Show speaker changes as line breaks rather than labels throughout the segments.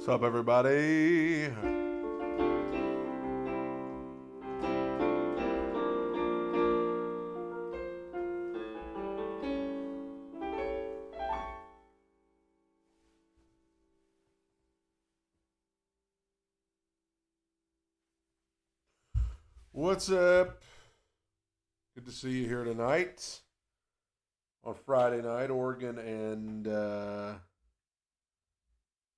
What's up, everybody? What's up? Good to see you here tonight on Friday night. Oregon and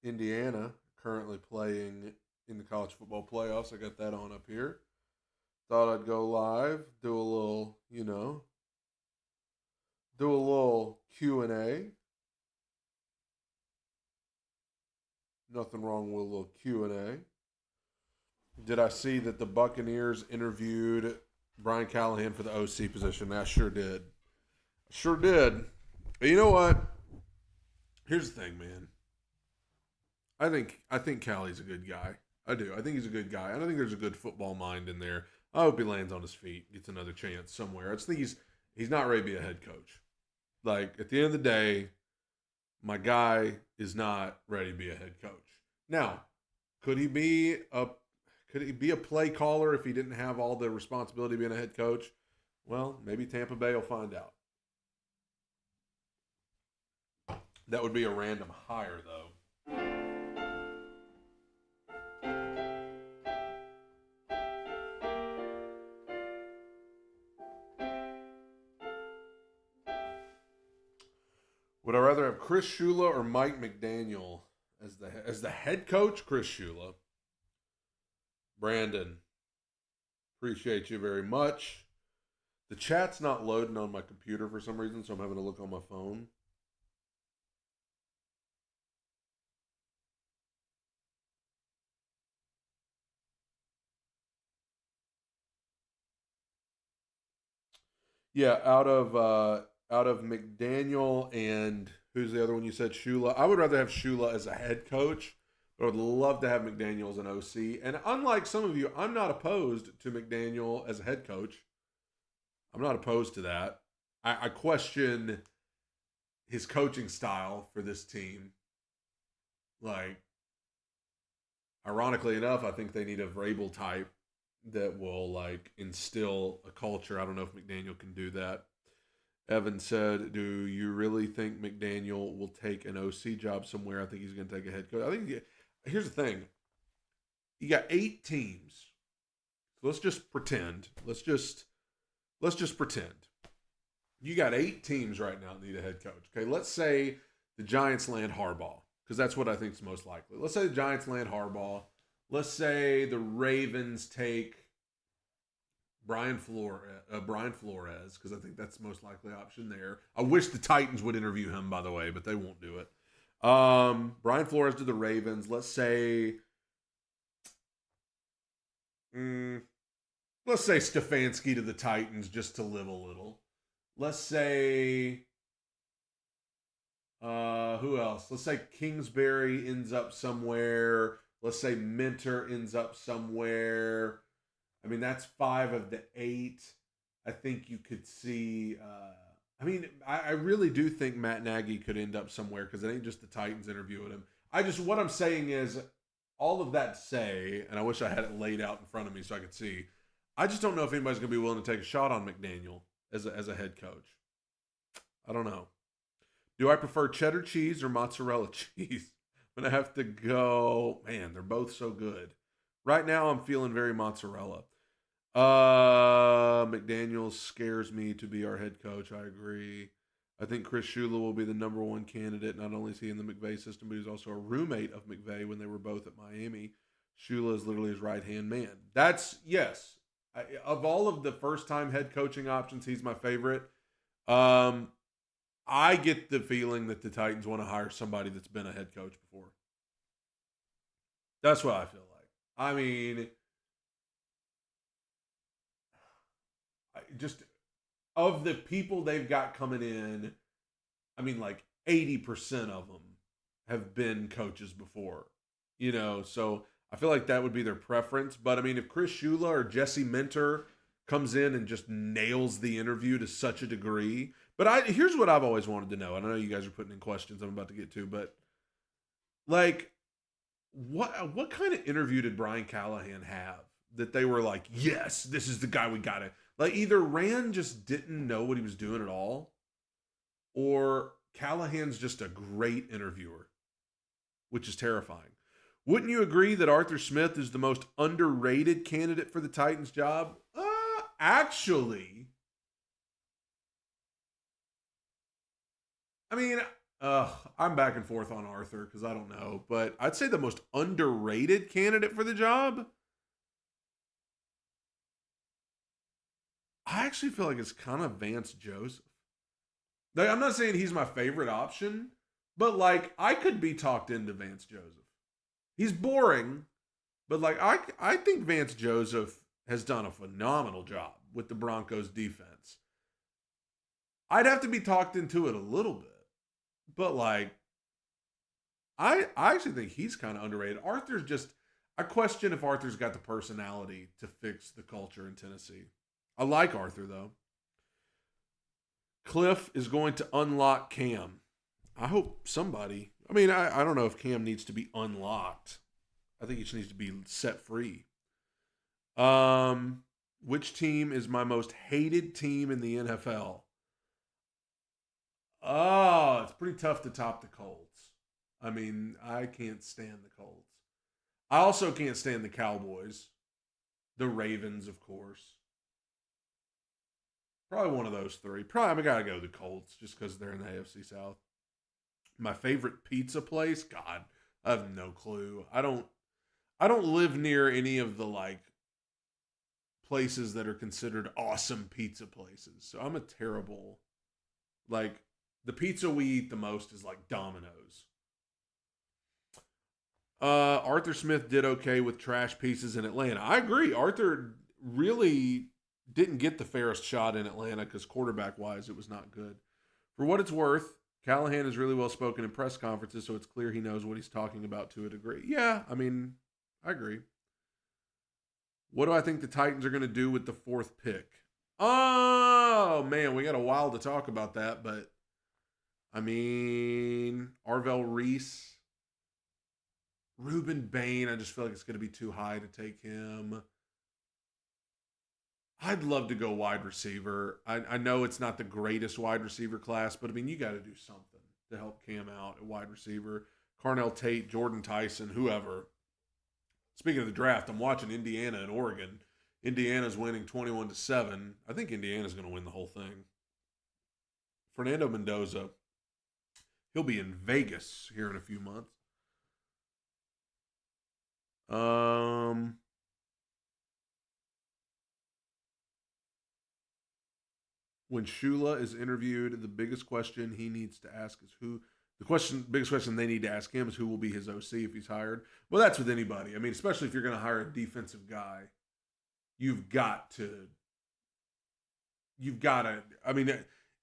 Indiana currently playing in the college football playoffs. I got that on up here. Thought I'd go live, do a little, do a little Q&A. Nothing wrong with a little Q&A. Did I see that the Buccaneers interviewed Brian Callahan for the OC position? I sure did. Sure did. But you know what? Here's the thing, man. I think Callie's a good guy. I do. I think he's a good guy. I don't think there's a good football mind in there. I hope he lands on his feet, gets another chance somewhere. I just think he's not ready to be a head coach. Like, at the end of the day, my guy is not ready to be a head coach. Now, could he be a play caller if he didn't have all the responsibility of being a head coach? Well, maybe Tampa Bay will find out. That would be a random hire, though. Would I rather have Chris Shula or Mike McDaniel as the head coach? Chris Shula. Brandon, appreciate you very much. The chat's not loading on my computer for some reason, so I'm having to look on my phone. Yeah, out of McDaniel and who's the other one you said? Shula. I would rather have Shula as a head coach, but I would love to have McDaniel as an OC. And unlike some of you, I'm not opposed to McDaniel as a head coach. I'm not opposed to that. I question his coaching style for this team. Like, ironically enough, I think they need a Vrabel type that will, like, instill a culture. I don't know if McDaniel can do that. Evan said, do you really think McDaniel will take an OC job somewhere? I think he's going to take a head coach. I think here's the thing. You got 8 teams. So let's just pretend. Let's just pretend. You got 8 teams right now that need a head coach. Okay, let's say the Giants land Harbaugh, because that's what I think is most likely. Let's say the Giants land Harbaugh. Let's say the Ravens take Brian Flores, because I think that's the most likely option there. I wish the Titans would interview him, by the way, but they won't do it. Brian Flores to the Ravens. Let's say Stefanski to the Titans just to live a little. Let's say who else? Let's say Kingsbury ends up somewhere. Let's say Minter ends up somewhere. I mean, that's 5 of the 8. I think you could see. I really do think Matt Nagy could end up somewhere because it ain't just the Titans interviewing him. What I'm saying is, all of that to say, and I wish I had it laid out in front of me so I could see. I just don't know if anybody's going to be willing to take a shot on McDaniel as a head coach. I don't know. Do I prefer cheddar cheese or mozzarella cheese? I'm going to have to go. Man, they're both so good. Right now, I'm feeling very mozzarella. McDaniel scares me to be our head coach. I agree. I think Chris Shula will be the number 1 candidate. Not only is he in the McVay system, but he's also a roommate of McVay when they were both at Miami. Shula is literally his right-hand man. Yes. Of all of the first-time head coaching options, he's my favorite. I get the feeling that the Titans want to hire somebody that's been a head coach before. That's what I feel like. I mean, just of the people they've got coming in, I mean, like 80% of them have been coaches before, so I feel like that would be their preference. But I mean, if Chris Shula or Jesse Minter comes in and just nails the interview to such a degree, but here's what I've always wanted to know. And I know you guys are putting in questions I'm about to get to, but like, what kind of interview did Brian Callahan have that they were like, yes, this is the guy we got to like? Either Rand just didn't know what he was doing at all, or Callahan's just a great interviewer, which is terrifying. Wouldn't you agree that Arthur Smith is the most underrated candidate for the Titans job? Actually, I mean, I'm back and forth on Arthur because I don't know, but I'd say the most underrated candidate for the job. I actually feel like it's kind of Vance Joseph. Like, I'm not saying he's my favorite option, but like I could be talked into Vance Joseph. He's boring, but like I think Vance Joseph has done a phenomenal job with the Broncos defense. I'd have to be talked into it a little bit, but like I actually think he's kind of underrated. Arthur's just I question if Arthur's got the personality to fix the culture in Tennessee. I like Arthur though. Cliff is going to unlock Cam. I hope somebody. I mean, I don't know if Cam needs to be unlocked. I think he just needs to be set free. Which team is my most hated team in the NFL? Oh, it's pretty tough to top the Colts. I mean, I can't stand the Colts. I also can't stand the Cowboys. The Ravens, of course. Probably one of those three. Probably I gotta go the Colts just because they're in the AFC South. My favorite pizza place? God, I have no clue. I don't live near any of the like places that are considered awesome pizza places. So I'm a terrible like the pizza we eat the most is like Domino's. Arthur Smith did okay with trash pieces in Atlanta. I agree. Arthur really didn't get the fairest shot in Atlanta because quarterback wise it was not good. For what it's worth, Callahan is really well spoken in press conferences, so it's clear he knows what he's talking about to a degree. Yeah, I mean, I agree. What do I think the Titans are going to do with the fourth pick? Oh, man, we got a while to talk about that, but I mean, Arvell Reese, Ruben Bain, I just feel like it's going to be too high to take him. I'd love to go wide receiver. I know it's not the greatest wide receiver class, but I mean, you got to do something to help Cam out at wide receiver. Carnell Tate, Jordan Tyson, whoever. Speaking of the draft, I'm watching Indiana and Oregon. Indiana's winning 21-7. I think Indiana's going to win the whole thing. Fernando Mendoza, he'll be in Vegas here in a few months. When Shula is interviewed, the biggest question he needs to ask is who. Biggest question they need to ask him is who will be his OC if he's hired. Well, that's with anybody. I mean, especially if you're going to hire a defensive guy, you've got to. I mean,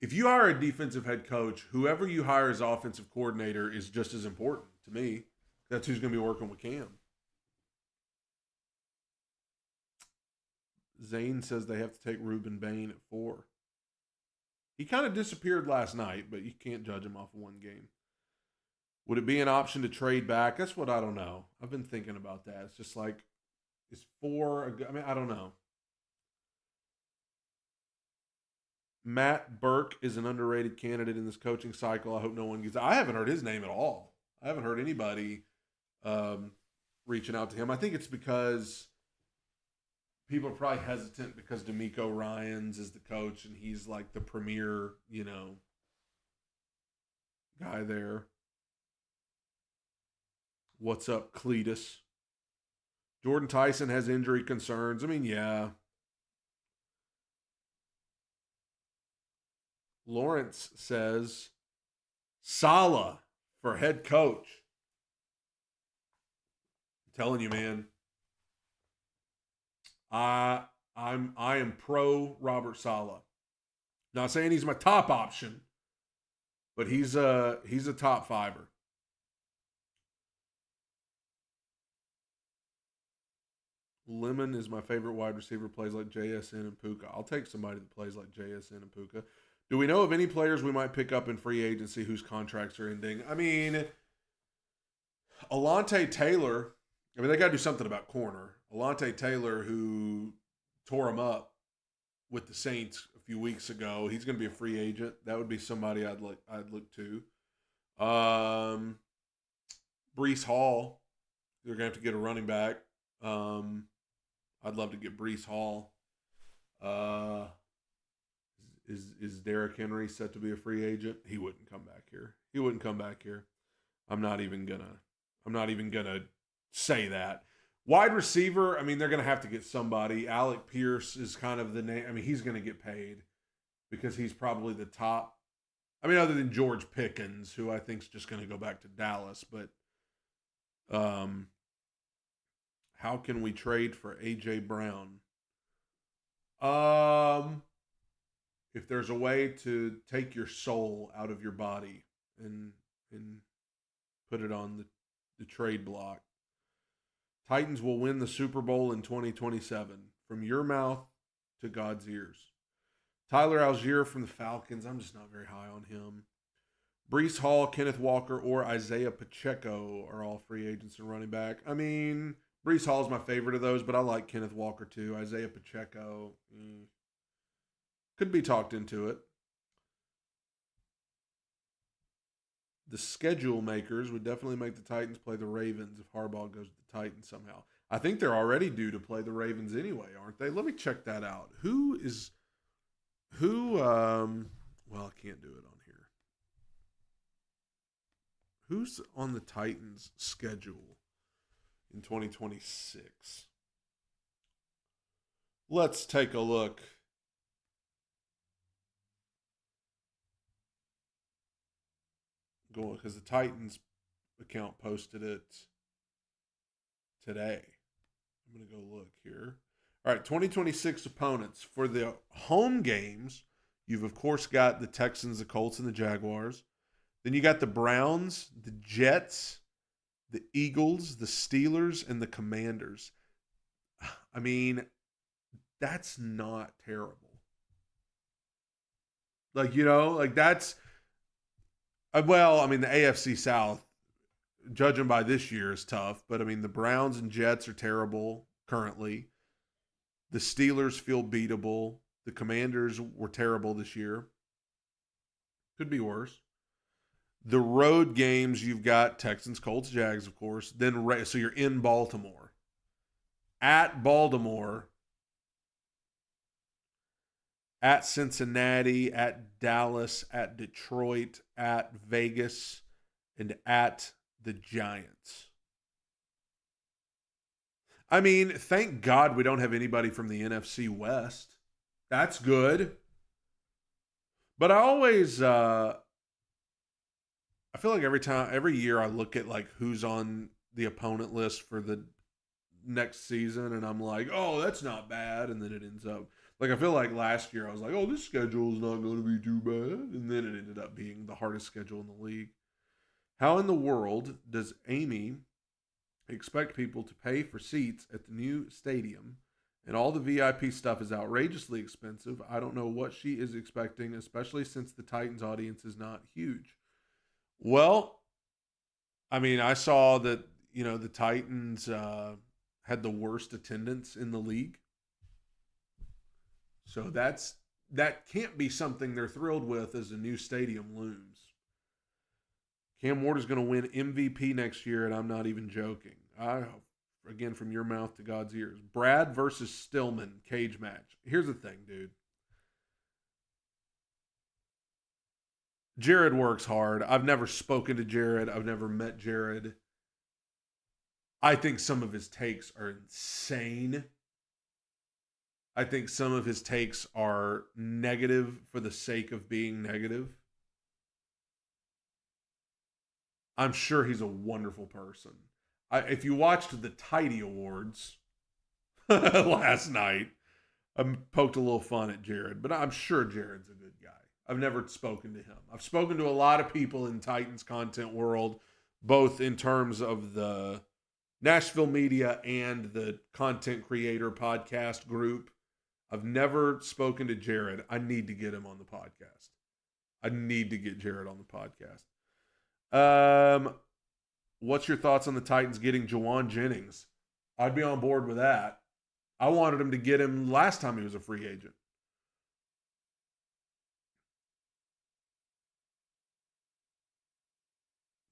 if you hire a defensive head coach, whoever you hire as offensive coordinator is just as important to me. That's who's going to be working with Cam. Zane says they have to take Ruben Bain at 4. He kind of disappeared last night, but you can't judge him off of one game. Would it be an option to trade back? That's what I don't know. I've been thinking about that. It's just like, is 4, I mean, I don't know. Matt Burke is an underrated candidate in this coaching cycle. I hope no one gets. I haven't heard his name at all. I haven't heard anybody reaching out to him. I think it's because people are probably hesitant because D'Amico Ryans is the coach and he's like the premier, guy there. What's up, Cletus? Jordan Tyson has injury concerns. I mean, yeah. Lawrence says Saleh for head coach. I'm telling you, man. I am pro Robert Saleh. Not saying he's my top option, but he's a top fiver. Lemon is my favorite wide receiver, plays like JSN and Puka. I'll take somebody that plays like JSN and Puka. Do we know of any players we might pick up in free agency whose contracts are ending? I mean, Alante Taylor, I mean, they got to do something about corner. Alante Taylor, who tore him up with the Saints a few weeks ago, he's going to be a free agent. That would be somebody I'd look to. Um, Brees Hall, they're going to have to get a running back. I'd love to get Brees Hall. Uh, is Derrick Henry set to be a free agent? He wouldn't come back here. He wouldn't come back here. I'm not even gonna say that. Wide receiver, I mean, they're gonna have to get somebody. Alec Pierce is kind of the name. I mean, he's gonna get paid because he's probably the top. I mean, other than George Pickens, who I think is just gonna go back to Dallas, but how can we trade for AJ Brown? If there's a way to take your soul out of your body and put it on the trade block. Titans will win the Super Bowl in 2027. From your mouth to God's ears. Tyler Algier from the Falcons. I'm just not very high on him. Brees Hall, Kenneth Walker, or Isaiah Pacheco are all free agents and running back. I mean, Brees Hall is my favorite of those, but I like Kenneth Walker too. Isaiah Pacheco could be talked into it. The schedule makers would definitely make the Titans play the Ravens if Harbaugh goes to the Titans somehow. I think they're already due to play the Ravens anyway, aren't they? Let me check that out. Well, I can't do it on here. Who's on the Titans schedule in 2026? Let's take a look. Going because the Titans account posted it today. I'm going to go look here. All right, 2026 opponents. For the home games, you've, of course, got the Texans, the Colts, and the Jaguars. Then you got the Browns, the Jets, the Eagles, the Steelers, and the Commanders. I mean, that's not terrible. That's... Well, I mean, the AFC South, judging by this year, is tough. But, I mean, the Browns and Jets are terrible currently. The Steelers feel beatable. The Commanders were terrible this year. Could be worse. The road games, you've got Texans, Colts, Jags, of course. So you're in Baltimore. At Baltimore, at Cincinnati, at Dallas, at Detroit, at Vegas, and at the Giants. I mean, thank God we don't have anybody from the NFC West. That's good. But I always, I feel like every year I look at like who's on the opponent list for the next season, and I'm like, oh, that's not bad. And then it ends up, like, I feel like last year I was like, oh, this schedule is not going to be too bad. And then it ended up being the hardest schedule in the league. How in the world does Amy expect people to pay for seats at the new stadium? And all the VIP stuff is outrageously expensive. I don't know what she is expecting, especially since the Titans audience is not huge. Well, I mean, I saw that, the Titans had the worst attendance in the league. So that can't be something they're thrilled with as a new stadium looms. Cam Ward is going to win MVP next year, and I'm not even joking. Again, from your mouth to God's ears. Brad versus Stillman, cage match. Here's the thing, dude. Jared works hard. I've never spoken to Jared. I've never met Jared. I think some of his takes are insane. I think some of his takes are negative for the sake of being negative. I'm sure he's a wonderful person. If you watched the Tidy Awards last night, I poked a little fun at Jared, but I'm sure Jared's a good guy. I've never spoken to him. I've spoken to a lot of people in Titans content world, both in terms of the Nashville media and the content creator podcast group. I've never spoken to Jared. I need to get him on the podcast. I need to get Jared on the podcast. What's your thoughts on the Titans getting Jawan Jennings? I'd be on board with that. I wanted him to get him last time he was a free agent.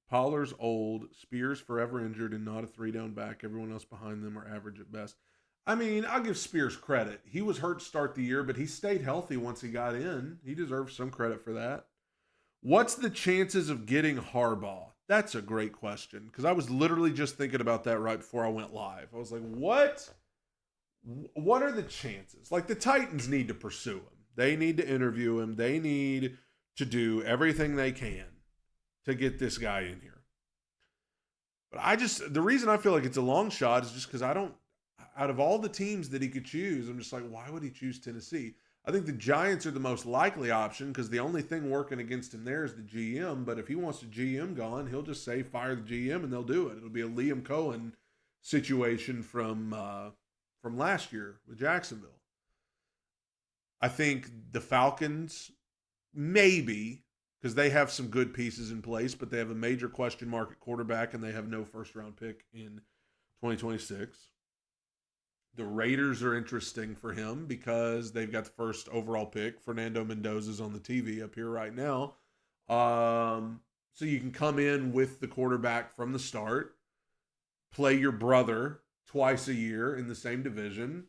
Pollard's old, Spears forever injured and not a 3-down back. Everyone else behind them are average at best. I mean, I'll give Spears credit. He was hurt to start the year, but he stayed healthy once he got in. He deserves some credit for that. What's the chances of getting Harbaugh? That's a great question because I was literally just thinking about that right before I went live. I was like, what? What are the chances? Like, the Titans need to pursue him. They need to interview him. They need to do everything they can to get this guy in here. But the reason I feel like it's a long shot is just because out of all the teams that he could choose, I'm just like, why would he choose Tennessee? I think the Giants are the most likely option because the only thing working against him there is the GM. But if he wants the GM gone, he'll just say fire the GM and they'll do it. It'll be a Liam Cohen situation from last year with Jacksonville. I think the Falcons, maybe, because they have some good pieces in place, but they have a major question mark at quarterback and they have no first-round pick in 2026. The Raiders are interesting for him because they've got the first overall pick. Fernando Mendoza's on the TV up here right now. So you can come in with the quarterback from the start, play your brother twice a year in the same division.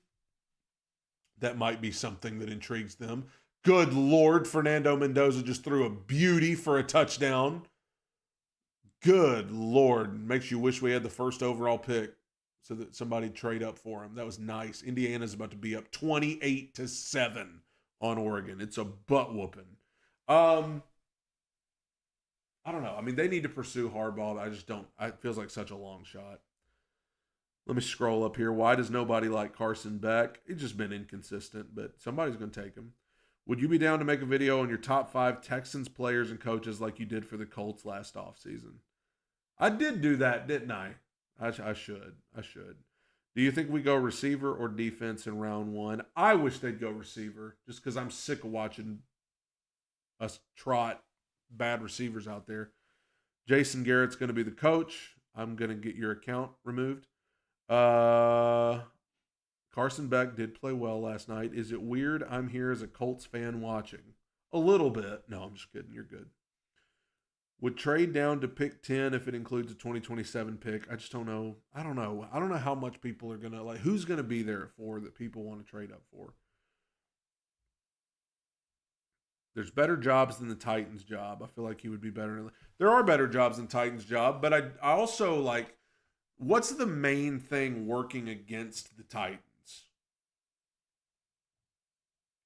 That might be something that intrigues them. Good Lord, Fernando Mendoza just threw a beauty for a touchdown. Good Lord. Makes you wish we had the first overall pick so that somebody trade up for him. That was nice. Indiana's about to be up 28-7 on Oregon. It's a butt whooping. I don't know. I mean, they need to pursue Harbaugh. I just don't. It feels like such a long shot. Let me scroll up here. Why does nobody like Carson Beck? He's just been inconsistent, but somebody's going to take him. Would you be down to make a video on your top 5 Texans players and coaches like you did for the Colts last offseason? I did do that, didn't I? I should. Do you think we go receiver or defense in round 1? I wish they'd go receiver just because I'm sick of watching us trot bad receivers out there. Jason Garrett's going to be the coach. I'm going to get your account removed. Carson Beck did play well last night. Is it weird I'm here as a Colts fan watching? A little bit. No, I'm just kidding. You're good. Would trade down to pick 10 if it includes a 2027 pick? I just don't know. I don't know how much people are going to, like, who's going to be there for that people want to trade up for. There's better jobs than the Titans job. I feel like he would be better. There are better jobs than Titans job, but I also, like, what's the main thing working against the Titans?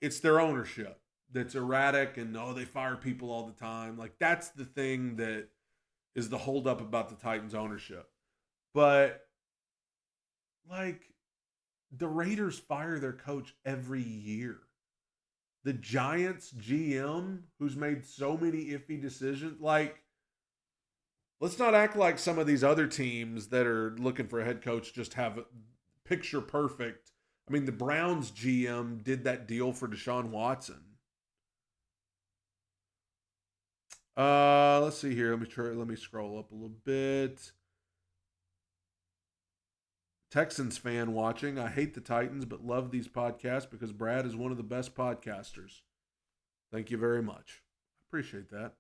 It's their ownership that's erratic and, they fire people all the time. Like, that's the thing that is the holdup about the Titans ownership. But, like, the Raiders fire their coach every year. The Giants GM, who's made so many iffy decisions, like, let's not act like some of these other teams that are looking for a head coach just have picture perfect. I mean, the Browns GM did that deal for Deshaun Watson. Let's see here. Let me scroll up a little bit. Texans fan watching. I hate the Titans, but love these podcasts because Brad is one of the best podcasters. Thank you very much. I appreciate that.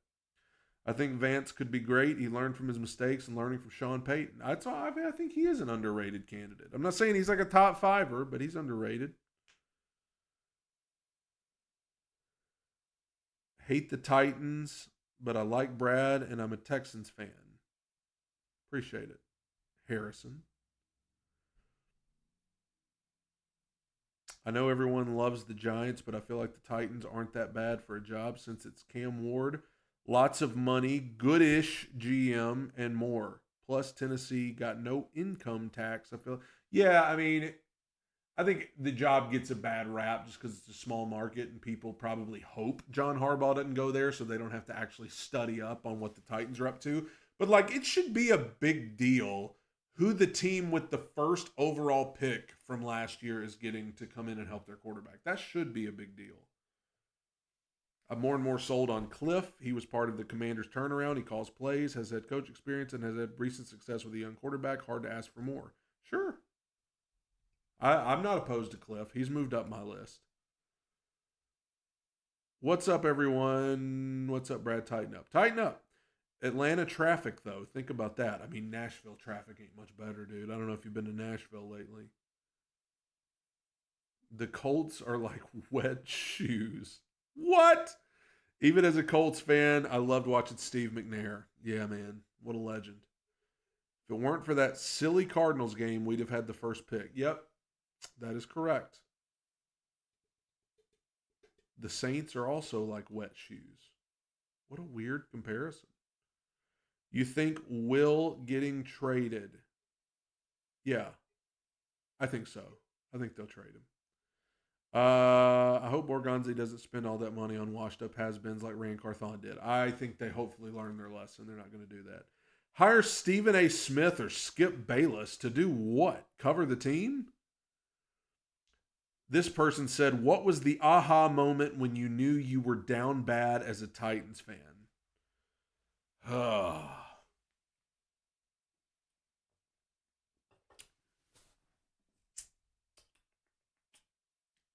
I think Vance could be great. He learned from his mistakes and learning from Sean Payton. I think he is an underrated candidate. I'm not saying he's like a top fiver, but he's underrated. Hate the Titans, but I like Brad, and I'm a Texans fan. Appreciate it. Harrison. I know everyone loves the Giants, but I feel like the Titans aren't that bad for a job since it's Cam Ward. Lots of money, goodish GM, and more. Plus, Tennessee got no income tax. I mean, I think the job gets a bad rap just because it's a small market and people probably hope John Harbaugh doesn't go there so they don't have to actually study up on what the Titans are up to. But, like, it should be a big deal who the team with the first overall pick from last year is getting to come in and help their quarterback. That should be a big deal. I'm more and more sold on Cliff. He was part of the Commanders' turnaround. He calls plays, has head coach experience, and has had recent success with a young quarterback. Hard to ask for more. Sure. I'm not opposed to Cliff. He's moved up my list. What's up, everyone? What's up, Brad? Tighten up. Tighten up. Atlanta traffic, though. Think about that. I mean, Nashville traffic ain't much better, dude. I don't know if you've been to Nashville lately. The Colts are like wet shoes. What? Even as a Colts fan, I loved watching Steve McNair. Yeah, man. What a legend. If it weren't for that silly Cardinals game, we'd have had the first pick. Yep, that is correct. The Saints are also like wet shoes. What a weird comparison. You think Will getting traded? Yeah, I think so. I think they'll trade him. I hope Borgonzi doesn't spend all that money on washed up has-beens like Rand Carthon did. I think they hopefully learn their lesson. They're not going to do that. Hire Stephen A. Smith or Skip Bayless to do what? Cover the team? This person said, what was the aha moment when you knew you were down bad as a Titans fan?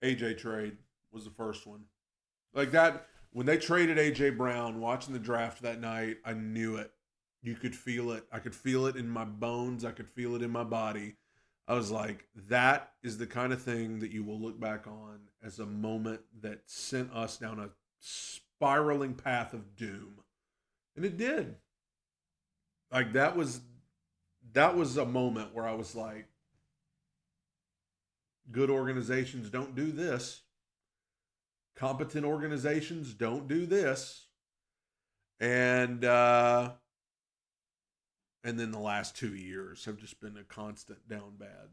AJ trade was the first one. Like that, when they traded AJ Brown, watching the draft that night, I knew it. You could feel it. I could feel it in my bones. I could feel it in my body. I was like, that is the kind of thing that you will look back on as a moment that sent us down a spiraling path of doom. And it did. Like that was a moment where I was like, good organizations don't do this. Competent organizations don't do this. And then the last 2 years have just been a constant down bad.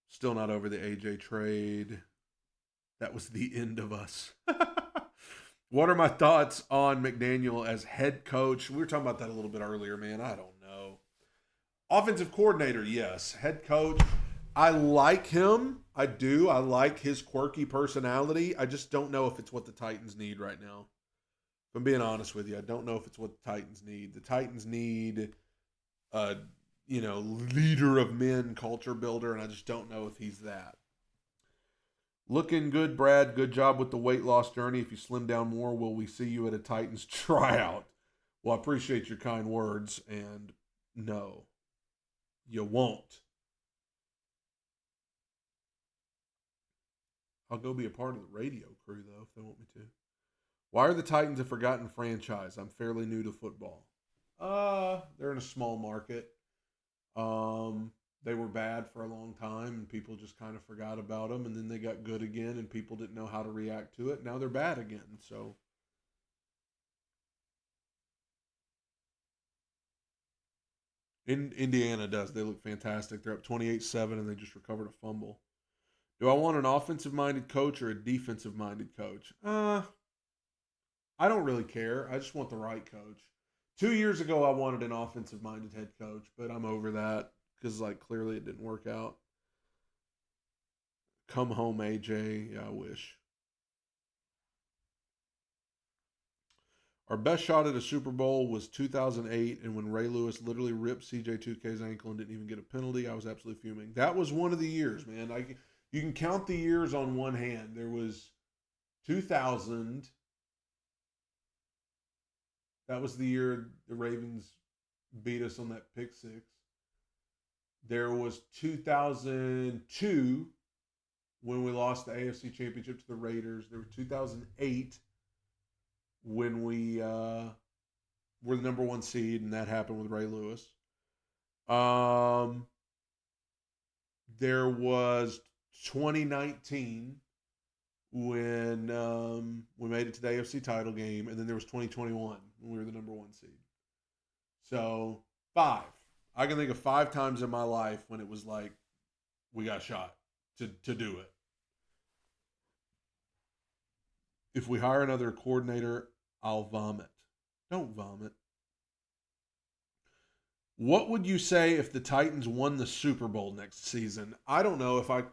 Still not over the AJ trade. That was the end of us. What are my thoughts on McDaniel as head coach? We were talking about that a little bit earlier, man. I don't know. Offensive coordinator, yes. Head coach, I like him. I do. I like his quirky personality. I just don't know if it's what the Titans need right now. If I'm being honest with you, I don't know if it's what the Titans need. The Titans need a, leader of men, culture builder, and I just don't know if he's that. Looking good, Brad. Good job with the weight loss journey. If you slim down more, will we see you at a Titans tryout? Well, I appreciate your kind words, and no, you won't. I'll go be a part of the radio crew, though, if they want me to. Why are the Titans a forgotten franchise? I'm fairly new to football. They're in a small market. They were bad for a long time, and people just kind of forgot about them, and then they got good again, and people didn't know how to react to it. Now they're bad again, so. Indiana does. They look fantastic. They're up 28-7, and they just recovered a fumble. Do I want an offensive-minded coach or a defensive-minded coach? I don't really care. I just want the right coach. 2 years ago, I wanted an offensive-minded head coach, but I'm over that because, clearly it didn't work out. Come home, AJ. Yeah, I wish. Our best shot at a Super Bowl was 2008, and when Ray Lewis literally ripped CJ2K's ankle and didn't even get a penalty, I was absolutely fuming. That was one of the years, man. You can count the years on one hand. There was 2000. That was the year the Ravens beat us on that pick six. There was 2002 when we lost the AFC Championship to the Raiders. There was 2008 when we were the number one seed, and that happened with Ray Lewis. There was 2019 when we made it to the AFC title game, and then there was 2021 when we were the number one seed. So 5. I can think of 5 times in my life when it was like we got shot to do it. If we hire another coordinator, I'll vomit. Don't vomit. What would you say if the Titans won the Super Bowl next season? I don't know if I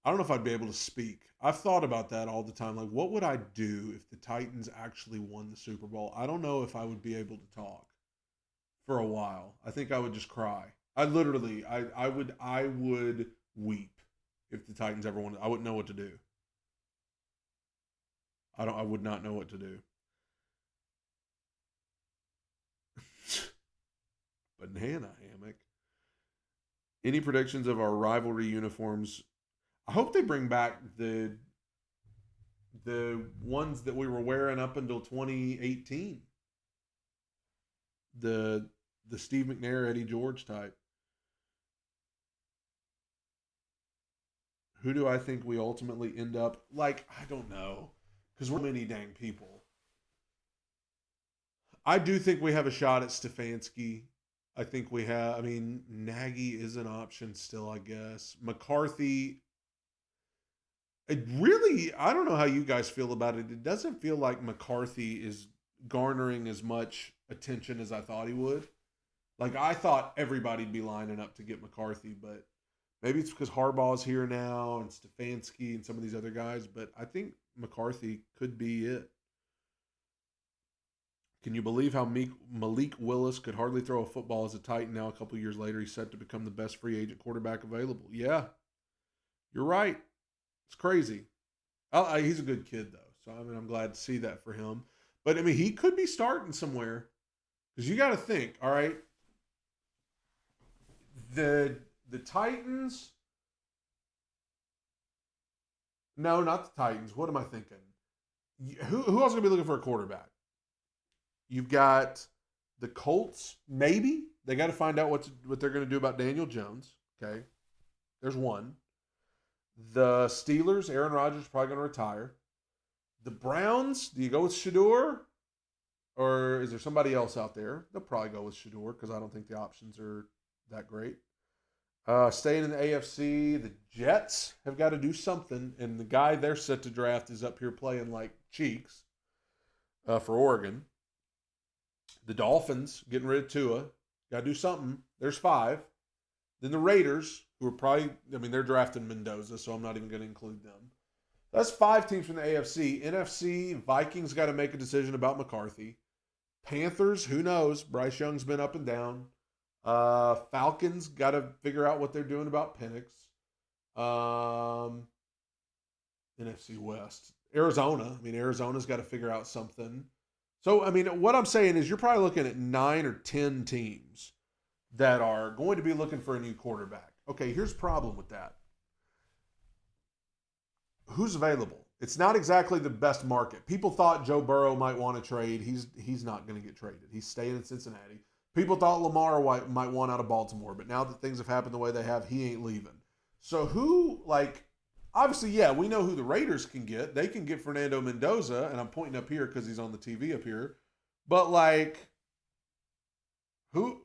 I don't know if I'd be able to speak. I've thought about that all the time. Like, what would I do if the Titans actually won the Super Bowl? I don't know if I would be able to talk for a while. I think I would just cry. I would weep if the Titans ever won. I wouldn't know what to do. I would not know what to do. Banana hammock. Any predictions of our rivalry uniforms? I hope they bring back the ones that we were wearing up until 2018. The Steve McNair, Eddie George type. Who do I think we ultimately end up like? I don't know, because we're many dang people. I do think we have a shot at Stefanski. I think we have. I mean, Nagy is an option still, I guess. McCarthy. It really, I don't know how you guys feel about it. It doesn't feel like McCarthy is garnering as much attention as I thought he would. Like, I thought everybody'd be lining up to get McCarthy, but maybe it's because Harbaugh's here now and Stefanski and some of these other guys, but I think McCarthy could be it. Can you believe how Malik Willis could hardly throw a football as a Titan now? A couple years later, he's set to become the best free agent quarterback available. Yeah, you're right. It's crazy. He's a good kid, though. So, I mean, I'm glad to see that for him. But, I mean, he could be starting somewhere. Because you got to think, all right, the Titans. No, not the Titans. What am I thinking? Who else is going to be looking for a quarterback? You've got the Colts, maybe. They got to find out what they're going to do about Daniel Jones. Okay. There's one. The Steelers, Aaron Rodgers is probably going to retire. The Browns, do you go with Shador? Or is there somebody else out there? They'll probably go with Shador because I don't think the options are that great. Staying in the AFC, the Jets have got to do something. And the guy they're set to draft is up here playing like cheeks for Oregon. The Dolphins, getting rid of Tua. Got to do something. There's 5. Then the Raiders, who are probably, I mean, they're drafting Mendoza, so I'm not even going to include them. That's 5 teams from the AFC. NFC, Vikings got to make a decision about McCarthy. Panthers, who knows? Bryce Young's been up and down. Falcons got to figure out what they're doing about Penix. NFC West. Arizona, I mean, Arizona's got to figure out something. So, I mean, what I'm saying is you're probably looking at 9 or 10 teams that are going to be looking for a new quarterback. Okay, here's the problem with that. Who's available? It's not exactly the best market. People thought Joe Burrow might want to trade. He's not going to get traded. He's staying in Cincinnati. People thought Lamar might want out of Baltimore, but now that things have happened the way they have, he ain't leaving. So who, like, obviously, yeah, we know who the Raiders can get. They can get Fernando Mendoza, and I'm pointing up here because he's on the TV up here. But, like, who?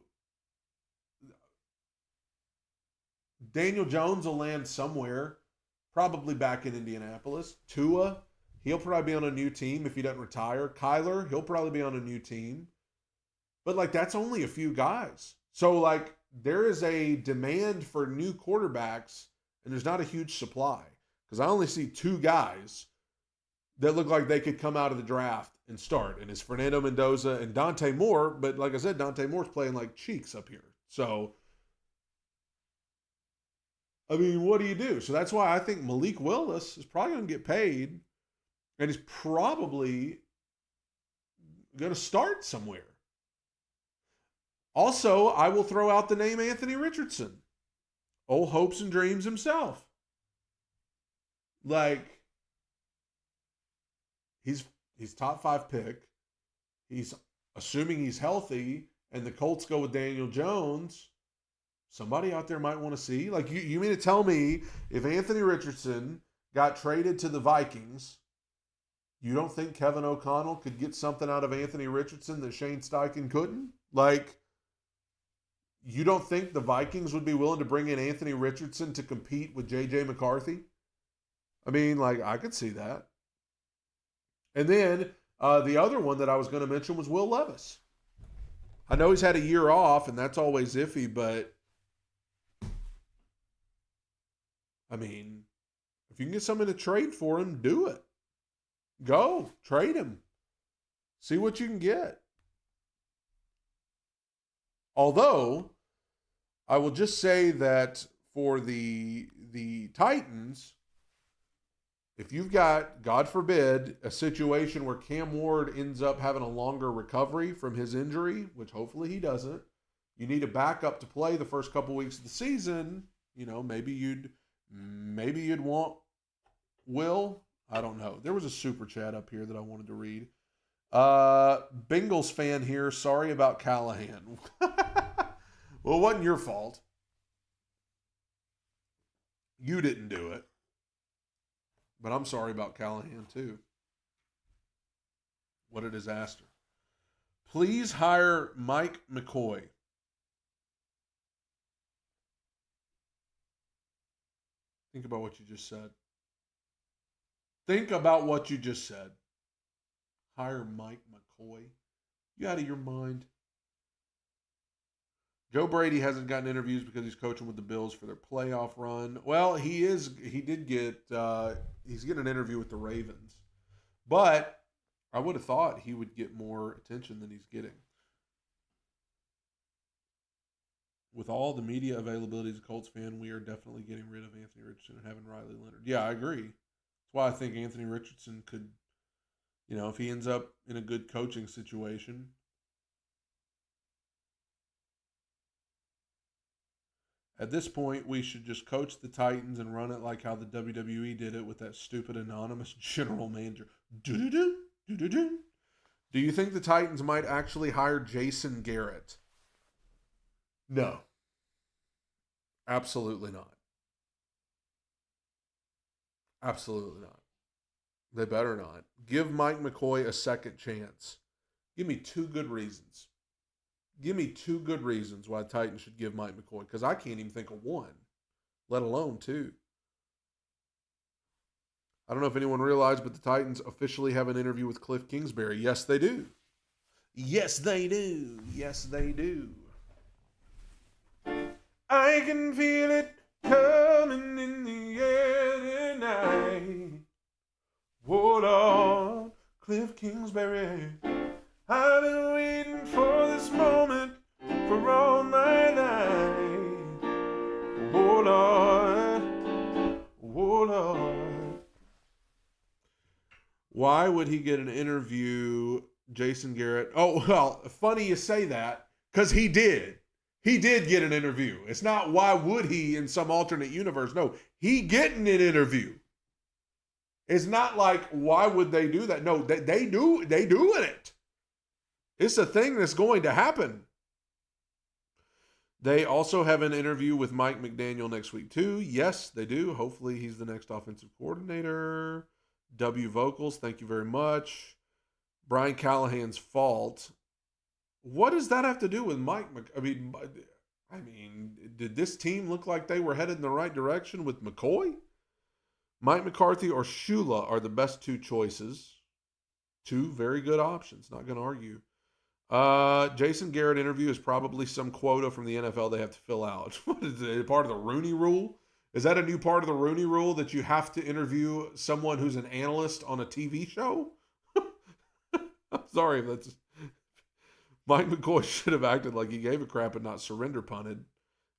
Daniel Jones will land somewhere, probably back in Indianapolis. Tua, he'll probably be on a new team if he doesn't retire. Kyler, he'll probably be on a new team. But, like, that's only a few guys. So, like, there is a demand for new quarterbacks, and there's not a huge supply. Because I only see 2 guys that look like they could come out of the draft and start. And it's Fernando Mendoza and Dante Moore. But like I said, Dante Moore's playing like cheeks up here. So, I mean, what do you do? So that's why I think Malik Willis is probably going to get paid. And he's probably going to start somewhere. Also, I will throw out the name Anthony Richardson. Old hopes and dreams himself. Like, he's top 5 pick. He's assuming he's healthy, and the Colts go with Daniel Jones. Somebody out there might want to see. Like, you mean to tell me if Anthony Richardson got traded to the Vikings, you don't think Kevin O'Connell could get something out of Anthony Richardson that Shane Steichen couldn't? Like, you don't think the Vikings would be willing to bring in Anthony Richardson to compete with J.J. McCarthy? I mean, like, I could see that. And then the other one that I was going to mention was Will Levis. I know he's had a year off, and that's always iffy, but, I mean, you can get something to trade for him, do it. Go trade him. See what you can get. Although, I will just say that for the Titans, if you've got, God forbid, a situation where Cam Ward ends up having a longer recovery from his injury, which hopefully he doesn't, you need a backup to play the first couple weeks of the season. You know, maybe you'd want Will. I don't know. There was a super chat up here that I wanted to read. Bengals fan here. Sorry about Callahan. Well, it wasn't your fault. You didn't do it. But I'm sorry about Callahan, too. What a disaster. Please hire Mike McCoy. Think about what you just said. Think about what you just said. Hire Mike McCoy. You out of your mind? Joe Brady hasn't gotten interviews because he's coaching with the Bills for their playoff run. Well, he's getting an interview with the Ravens. But I would have thought he would get more attention than he's getting. With all the media availability as a Colts fan, we are definitely getting rid of Anthony Richardson and having Riley Leonard. Yeah, I agree. That's why I think Anthony Richardson could, if he ends up in a good coaching situation. At this point, we should just coach the Titans and run it like how the WWE did it with that stupid anonymous general manager. Do you think the Titans might actually hire Jason Garrett? No. Absolutely not. Absolutely not. They better not. Give Mike McCoy a second chance. Give me two good reasons. Give me two good reasons why the Titans should give Mike McCoy, because I can't even think of one, let alone two. I don't know if anyone realized, but the Titans officially have an interview with Cliff Kingsbury. Yes, they do. Yes, they do. Yes, they do. I can feel it coming in the air tonight. Hold on, Cliff Kingsbury. I've been waiting for this moment for all my life. Hold on, hold on. Why would he get an interview, Jason Garrett? Oh, well, funny you say that, because he did. He did get an interview. It's not why would he in some alternate universe. No, he getting an interview. It's not like why would they do that? No, they doing it. It's a thing that's going to happen. They also have an interview with Mike McDaniel next week too. Yes, they do. Hopefully he's the next offensive coordinator. W Vocals, thank you very much. Brian Callahan's fault. What does that have to do with Mike? I mean, did this team look like they were headed in the right direction with McCoy? Mike McCarthy or Shula are the best two choices. Two very good options. Not going to argue. Jason Garrett interview is probably some quota from the NFL they have to fill out. What is it? Part of the Rooney Rule? Is that a new part of the Rooney Rule that you have to interview someone who's an analyst on a TV show? I'm sorry if that's... Mike McCoy should have acted like he gave a crap and not surrender punted. If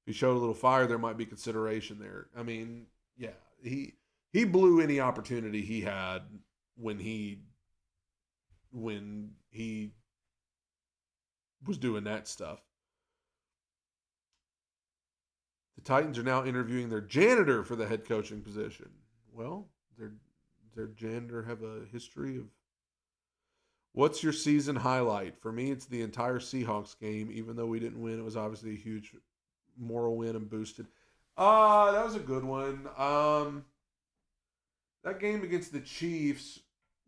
he showed a little fire, there might be consideration there. I mean, yeah, he blew any opportunity he had when he was doing that stuff. The Titans are now interviewing their janitor for the head coaching position. Well, their janitor have a history of... What's your season highlight? For me, it's the entire Seahawks game. Even though we didn't win, it was obviously a huge moral win and boosted. That was a good one. That game against the Chiefs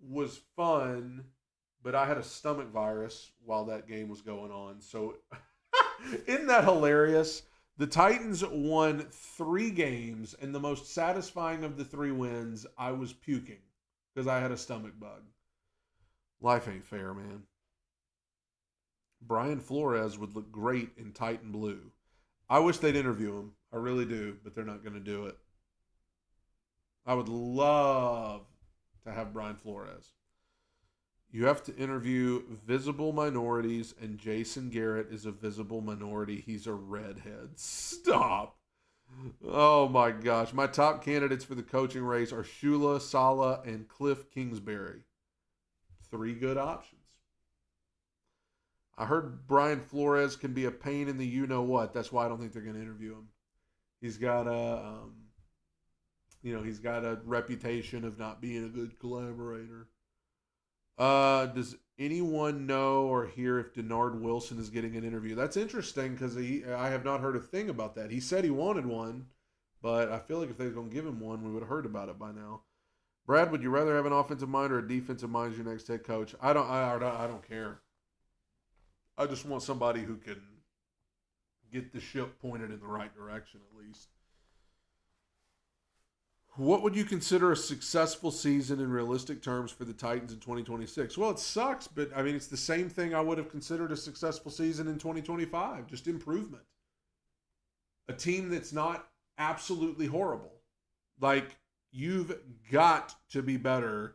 was fun, but I had a stomach virus while that game was going on. So isn't that hilarious? The Titans won 3 games, and the most satisfying of the 3 wins, I was puking because I had a stomach bug. Life ain't fair, man. Brian Flores would look great in Titan blue. I wish they'd interview him. I really do, but they're not going to do it. I would love to have Brian Flores. You have to interview visible minorities, and Jason Garrett is a visible minority. He's a redhead. Stop. Oh my gosh. My top candidates for the coaching race are Shula, Sala, and Cliff Kingsbury. 3 good options. I heard Brian Flores can be a pain in the you-know-what. That's why I don't think they're going to interview him. He's got he's got a reputation of not being a good collaborator. Does anyone know or hear if Denard Wilson is getting an interview? That's interesting because I have not heard a thing about that. He said he wanted one, but I feel like if they were going to give him one, we would have heard about it by now. Brad, would you rather have an offensive mind or a defensive mind as your next head coach? I don't care. I just want somebody who can get the ship pointed in the right direction at least. What would you consider a successful season in realistic terms for the Titans in 2026? Well, it sucks, but I mean, it's the same thing I would have considered a successful season in 2025, just improvement. A team that's not absolutely horrible. Like, you've got to be better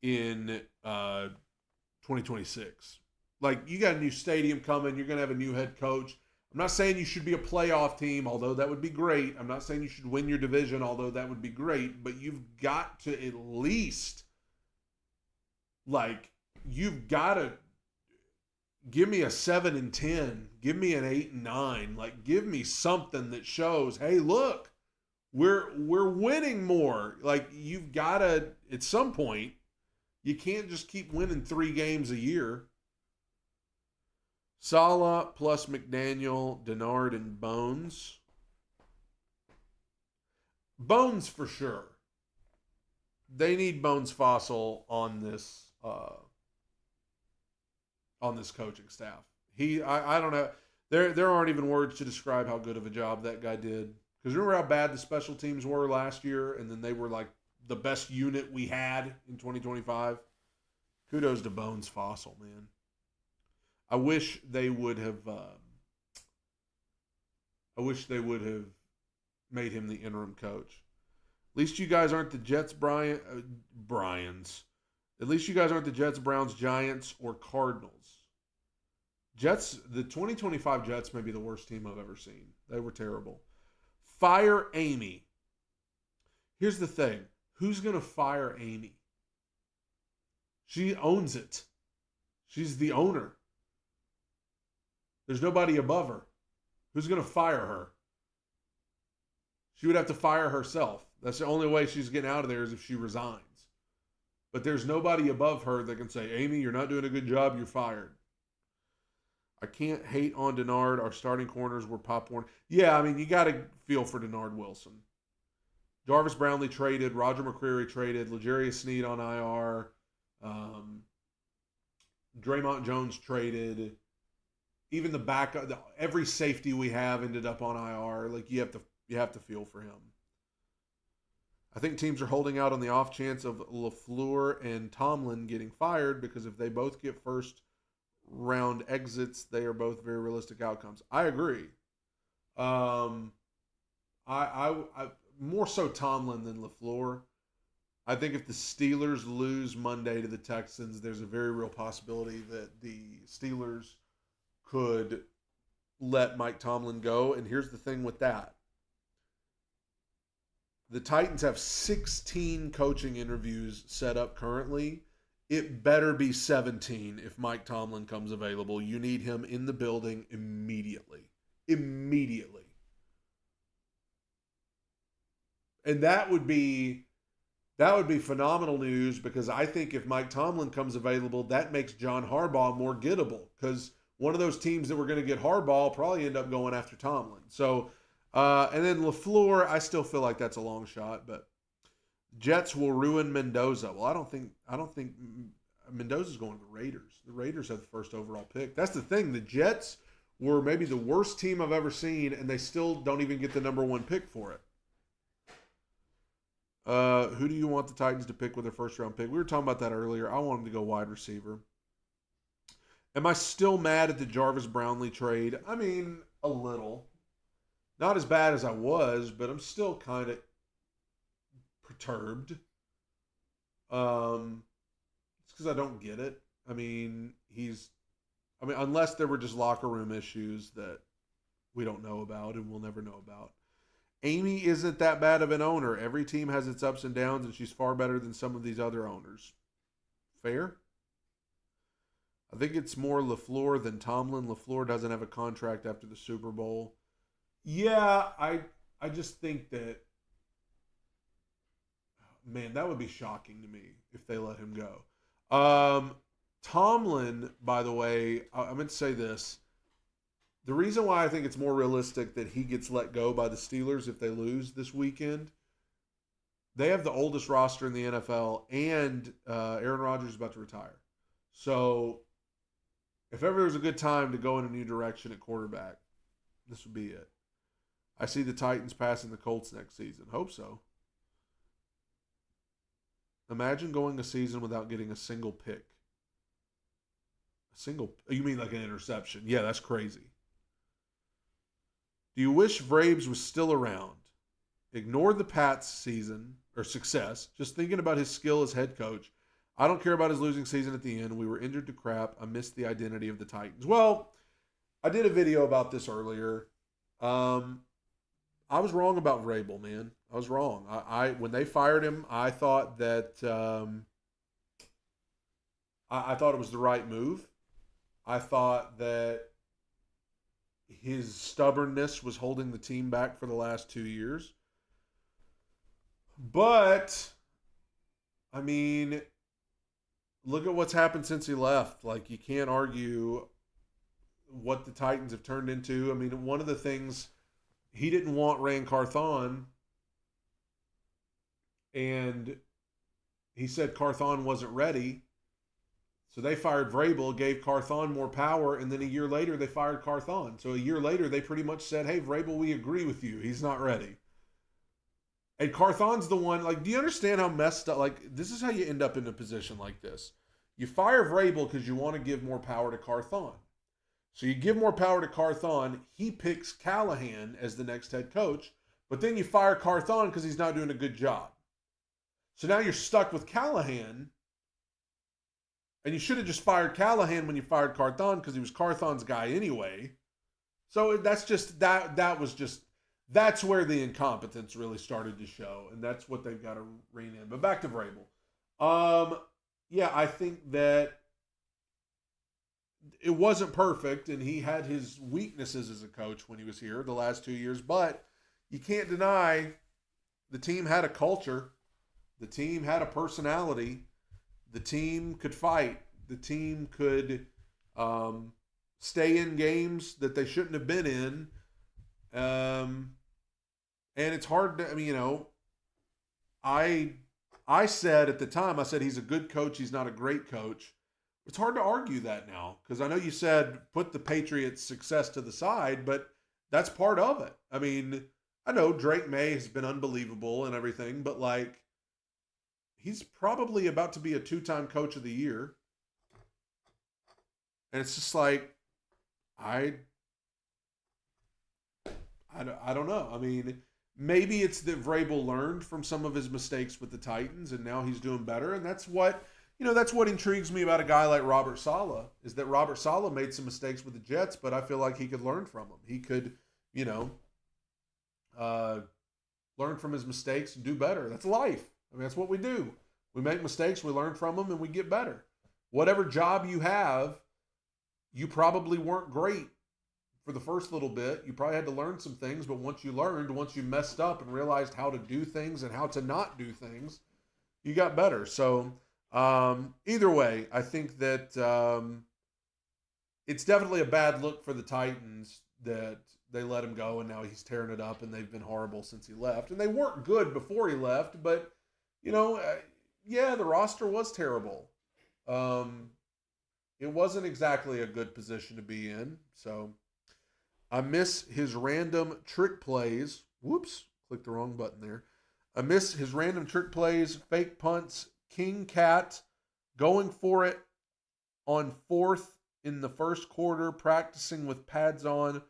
in 2026. Like, you got a new stadium coming. You're going to have a new head coach. I'm not saying you should be a playoff team, although that would be great. I'm not saying you should win your division, although that would be great. But you've got to at least, you've got to give me a 7-10. Give me an 8-9. Like, give me something that shows, hey, look, we're winning more. Like, you've got to, at some point, you can't just keep winning 3 games a year. Sala plus McDaniel, Denard, and Bones. Bones for sure. They need Bones Fossil on this coaching staff. I don't know. There aren't even words to describe how good of a job that guy did. Because remember how bad the special teams were last year, and then they were like the best unit we had in 2025. Kudos to Bones Fossil, man. I wish they would have made him the interim coach. At least you guys aren't the Jets, Bryans. At least you guys aren't the Jets, Browns, Giants, or Cardinals. Jets, the 2025 Jets may be the worst team I've ever seen. They were terrible. Fire Amy. Here's the thing. Who's going to fire Amy? She owns it. She's the owner. There's nobody above her. Who's going to fire her? She would have to fire herself. That's the only way she's getting out of there is if she resigns. But there's nobody above her that can say, Amy, you're not doing a good job, you're fired. I can't hate on Denard. Our starting corners were popcorn. Yeah, I mean, you got to feel for Denard Wilson. Jarvis Brownlee traded. Roger McCreary traded. L'Jarius Sneed on IR. Draymond Jones traded. Even the backup, every safety we have ended up on IR. Like, you have to feel for him. I think teams are holding out on the off chance of LaFleur and Tomlin getting fired because if they both get first round exits, they are both very realistic outcomes. I agree. I more so Tomlin than LaFleur. I think if the Steelers lose Monday to the Texans, there's a very real possibility that the Steelers could let Mike Tomlin go. And here's the thing with that. The Titans have 16 coaching interviews set up currently. It better be 17 if Mike Tomlin comes available. You need him in the building immediately. Immediately. And that would be phenomenal news because I think if Mike Tomlin comes available, that makes John Harbaugh more gettable because one of those teams that were going to get Harbaugh will probably end up going after Tomlin. So, and then LaFleur, I still feel like that's a long shot, but Jets will ruin Mendoza. Well, I don't think Mendoza's going to the Raiders. The Raiders have the first overall pick. That's the thing. The Jets were maybe the worst team I've ever seen, and they still don't even get the number 1 pick for it. Who do you want the Titans to pick with their first round pick? We were talking about that earlier. I want them to go wide receiver. Am I still mad at the Jarvis Brownlee trade? I mean, a little. Not as bad as I was, but I'm still kind of perturbed. It's because I don't get it. I mean, unless there were just locker room issues that we don't know about and we'll never know about. Amy isn't that bad of an owner. Every team has its ups and downs, and she's far better than some of these other owners. Fair? I think it's more LaFleur than Tomlin. LaFleur doesn't have a contract after the Super Bowl. Yeah, I just think that, man, that would be shocking to me if they let him go. Tomlin, by the way, I meant to say this. The reason why I think it's more realistic that he gets let go by the Steelers if they lose this weekend, they have the oldest roster in the NFL, and Aaron Rodgers is about to retire. So if ever there's a good time to go in a new direction at quarterback, this would be it. I see the Titans passing the Colts next season. Hope so. Imagine going a season without getting a single pick. You mean like an interception? Yeah, that's crazy. Do you wish Vrabes was still around? Ignore the Pats season or success. Just thinking about his skill as head coach. I don't care about his losing season at the end. We were injured to crap. I missed the identity of the Titans. Well, I did a video about this earlier. I was wrong about Vrabel, man. I was wrong. I when they fired him, I thought that I thought it was the right move. I thought that his stubbornness was holding the team back for the last 2 years. But, I mean, look at what's happened since he left. Like, you can't argue what the Titans have turned into. I mean, one of the things, he didn't want Ran Carthon, and he said Carthon wasn't ready. So they fired Vrabel, gave Carthon more power, and then a year later they fired Carthon. So a year later they pretty much said, hey, Vrabel, we agree with you. He's not ready. And Carthon's the one, like, do you understand how messed up, like, this is how you end up in a position like this. You fire Vrabel because you want to give more power to Carthon. So you give more power to Carthon, he picks Callahan as the next head coach, but then you fire Carthon because he's not doing a good job. So now you're stuck with Callahan. And you should have just fired Callahan when you fired Carthon because he was Carthon's guy anyway. So that's just that's where the incompetence really started to show, and that's what they've got to rein in. But back to Vrabel. Yeah, I think that it wasn't perfect, and he had his weaknesses as a coach when he was here the last 2 years, but you can't deny the team had a culture. The team had a personality. The team could fight. The team could stay in games that they shouldn't have been in. And it's hard to, I mean, you know, I said at the time, I said he's a good coach. He's not a great coach. It's hard to argue that now because I know you said put the Patriots' success to the side, but that's part of it. I mean, I know Drake May has been unbelievable and everything, but like, he's probably about to be a 2-time coach of the year. And it's just like, I don't know. I mean, maybe it's that Vrabel learned from some of his mistakes with the Titans and now he's doing better. And that's what intrigues me about a guy like Robert Saleh is that Robert Saleh made some mistakes with the Jets, but I feel like he could learn from them. He could, learn from his mistakes and do better. That's life. I mean, that's what we do. We make mistakes, we learn from them, and we get better. Whatever job you have, you probably weren't great for the first little bit. You probably had to learn some things, but once you messed up and realized how to do things and how to not do things, you got better. So either way, I think that it's definitely a bad look for the Titans that they let him go, and now he's tearing it up, and they've been horrible since he left. And they weren't good before he left, but, yeah, the roster was terrible. It wasn't exactly a good position to be in. So I miss his random trick plays. Whoops, clicked the wrong button there. I miss his random trick plays, fake punts, king cat, going for it on 4th in the first quarter, practicing with pads on.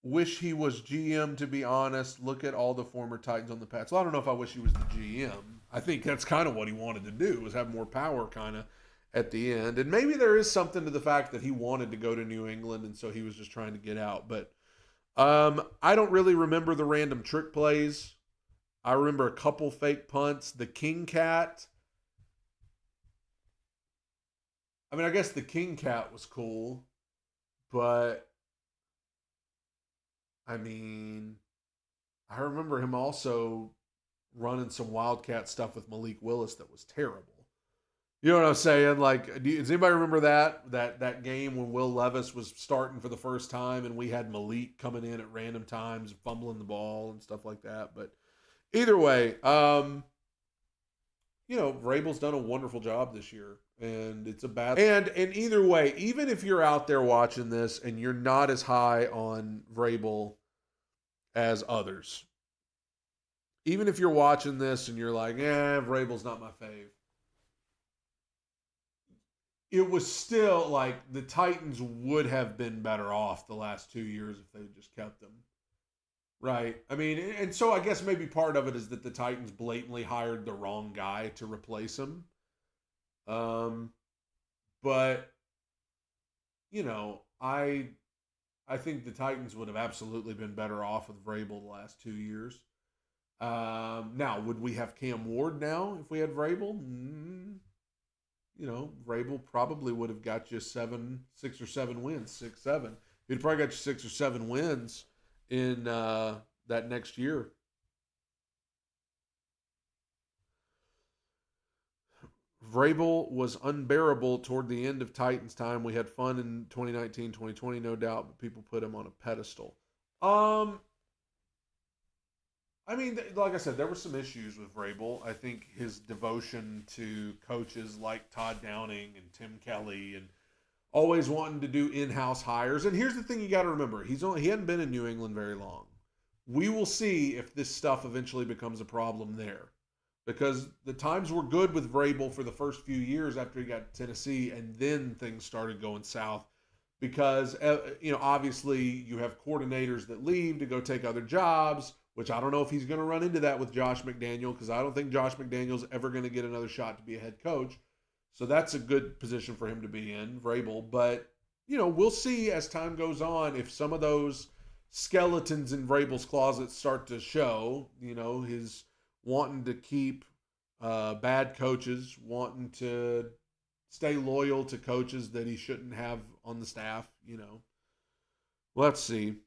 Wish he was GM, to be honest. Look at all the former Titans on the Pats. Well, I don't know if I wish he was the GM. I think that's kind of what he wanted to do, was have more power kind of at the end. And maybe there is something to the fact that he wanted to go to New England, and so he was just trying to get out. But I don't really remember the random trick plays. I remember a couple fake punts. The King Cat. I mean, I guess the King Cat was cool, but I mean, I remember him also running some Wildcat stuff with Malik Willis that was terrible. You know what I'm saying? Like, does anybody remember that game when Will Levis was starting for the first time and we had Malik coming in at random times, fumbling the ball and stuff like that? But either way, Vrabel's done a wonderful job this year, and it's a bad. And either way, even if you're out there watching this and you're not as high on Vrabel as others, even if you're watching this and you're like, Vrabel's not my fave, it was still like the Titans would have been better off the last 2 years if they just kept them. Right. I mean, and so I guess maybe part of it is that the Titans blatantly hired the wrong guy to replace him. But I think the Titans would have absolutely been better off with Vrabel the last 2 years. Now, would we have Cam Ward now if we had Vrabel? Vrabel probably would have got you 6 or 7 wins, 6, 7. He'd probably got you 6 or 7 wins in that next year. Vrabel was unbearable toward the end of Titans time. We had fun in 2019, 2020, no doubt, but people put him on a pedestal. I mean, like I said, there were some issues with Vrabel. I think his devotion to coaches like Todd Downing and Tim Kelly and always wanting to do in-house hires. And here's the thing you got to remember. He hadn't been in New England very long. We will see if this stuff eventually becomes a problem there. Because the times were good with Vrabel for the first few years after he got to Tennessee, and then things started going south. Because, obviously you have coordinators that leave to go take other jobs, which I don't know if he's going to run into that with Josh McDaniel, because I don't think Josh McDaniel's ever going to get another shot to be a head coach. So that's a good position for him to be in, Vrabel. But, we'll see as time goes on if some of those skeletons in Vrabel's closet start to show, his wanting to keep bad coaches, wanting to stay loyal to coaches that he shouldn't have on the staff, Let's see.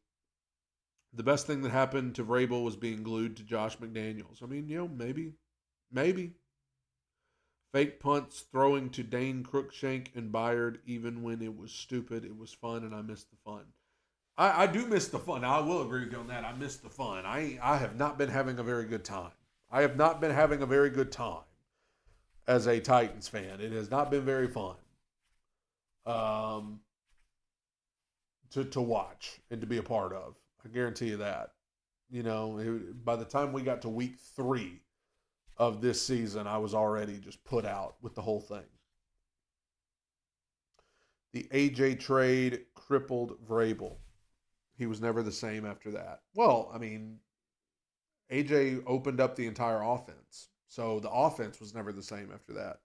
The best thing that happened to Vrabel was being glued to Josh McDaniels. I mean, maybe. Fake punts throwing to Dane Cruikshank and Byard, even when it was stupid. It was fun, and I missed the fun. I do miss the fun. I will agree with you on that. I miss the fun. I have not been having a very good time. I have not been having a very good time as a Titans fan. It has not been very fun to watch and to be a part of. I guarantee you that. By the time we got to week 3 of this season, I was already just put out with the whole thing. The AJ trade crippled Vrabel. He was never the same after that. Well, I mean, AJ opened up the entire offense. So the offense was never the same after that.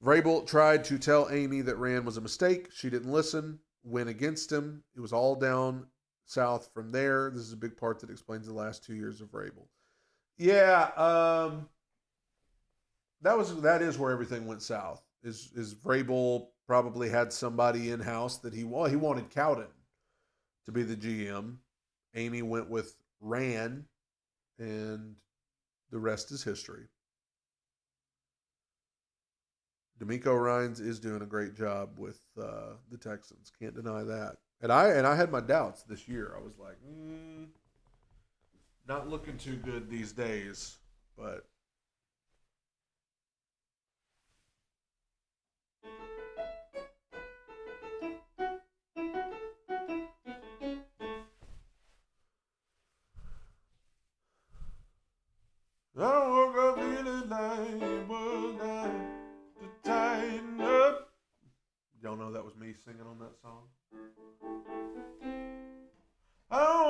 Vrabel tried to tell Amy that Rand was a mistake. She didn't listen. Went against him. It was all down south from there. This is a big part that explains the last 2 years of Vrabel. Yeah, that is where everything went south. Is Vrabel probably had somebody in house that he wanted Cowden to be the GM. Amy went with Rand, and the rest is history. D'Amico Ryans is doing a great job with the Texans. Can't deny that. And I had my doubts this year. I was like, not looking too good these days. But I woke up feeling like it was time to tighten up. Y'all know that was me singing on that song? I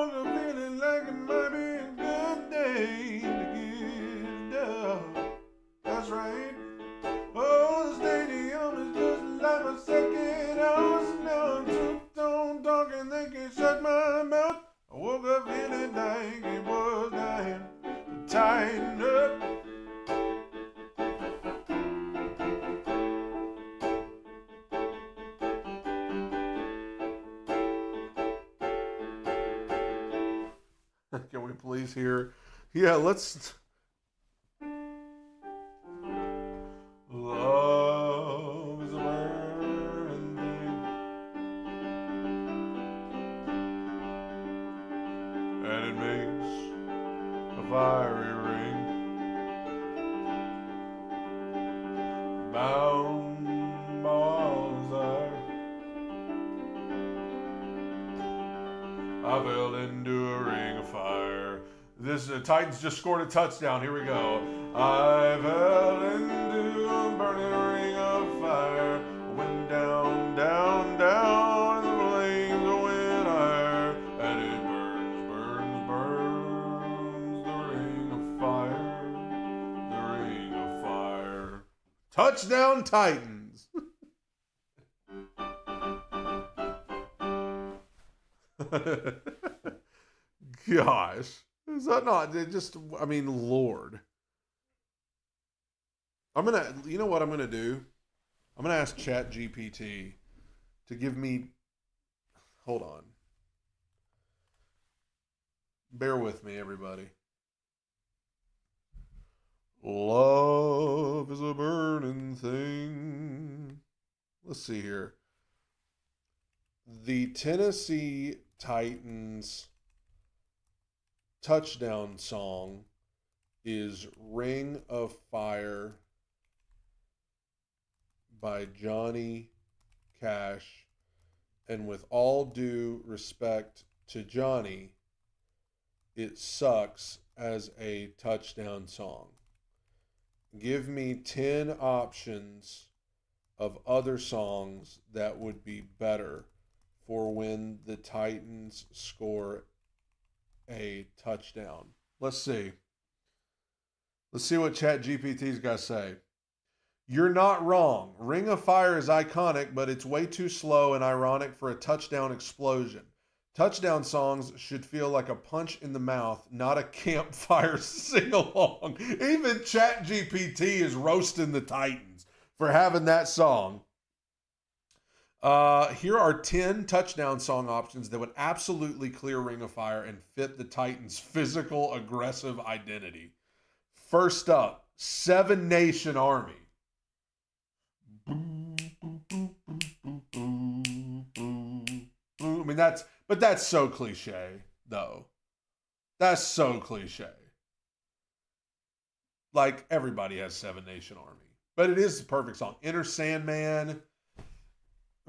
Can we please hear? Yeah, let's. Love is a burning thing, and it makes a fiery ring. Bound balls I fell into a ring of fire. This Titans just scored a touchdown. Here we go. I fell into a burning ring of fire. Went down, down, down, and the flames went higher. And it burns, burns, burns, the ring of fire. The ring of fire. Touchdown, Titans. Gosh. Is that not just, I mean, Lord. You know what I'm going to do? I'm going to ask ChatGPT to give me, hold on. Bear with me, everybody. Love is a burning thing. Let's see here. The Tennessee Titans touchdown song is Ring of Fire by Johnny Cash. And with all due respect to Johnny, it sucks as a touchdown song. Give me 10 options of other songs that would be better for when the Titans score a touchdown. Let's see. Let's see what ChatGPT's got to say. You're not wrong. Ring of Fire is iconic, but it's way too slow and ironic for a touchdown explosion. Touchdown songs should feel like a punch in the mouth, not a campfire sing-along. Even ChatGPT is roasting the Titans for having that song. Here are 10 touchdown song options that would absolutely clear Ring of Fire and fit the Titans' physical, aggressive identity. First up, Seven Nation Army. I mean, that's so cliche, though. That's so cliche. Like, everybody has Seven Nation Army. But it is the perfect song. Enter Sandman.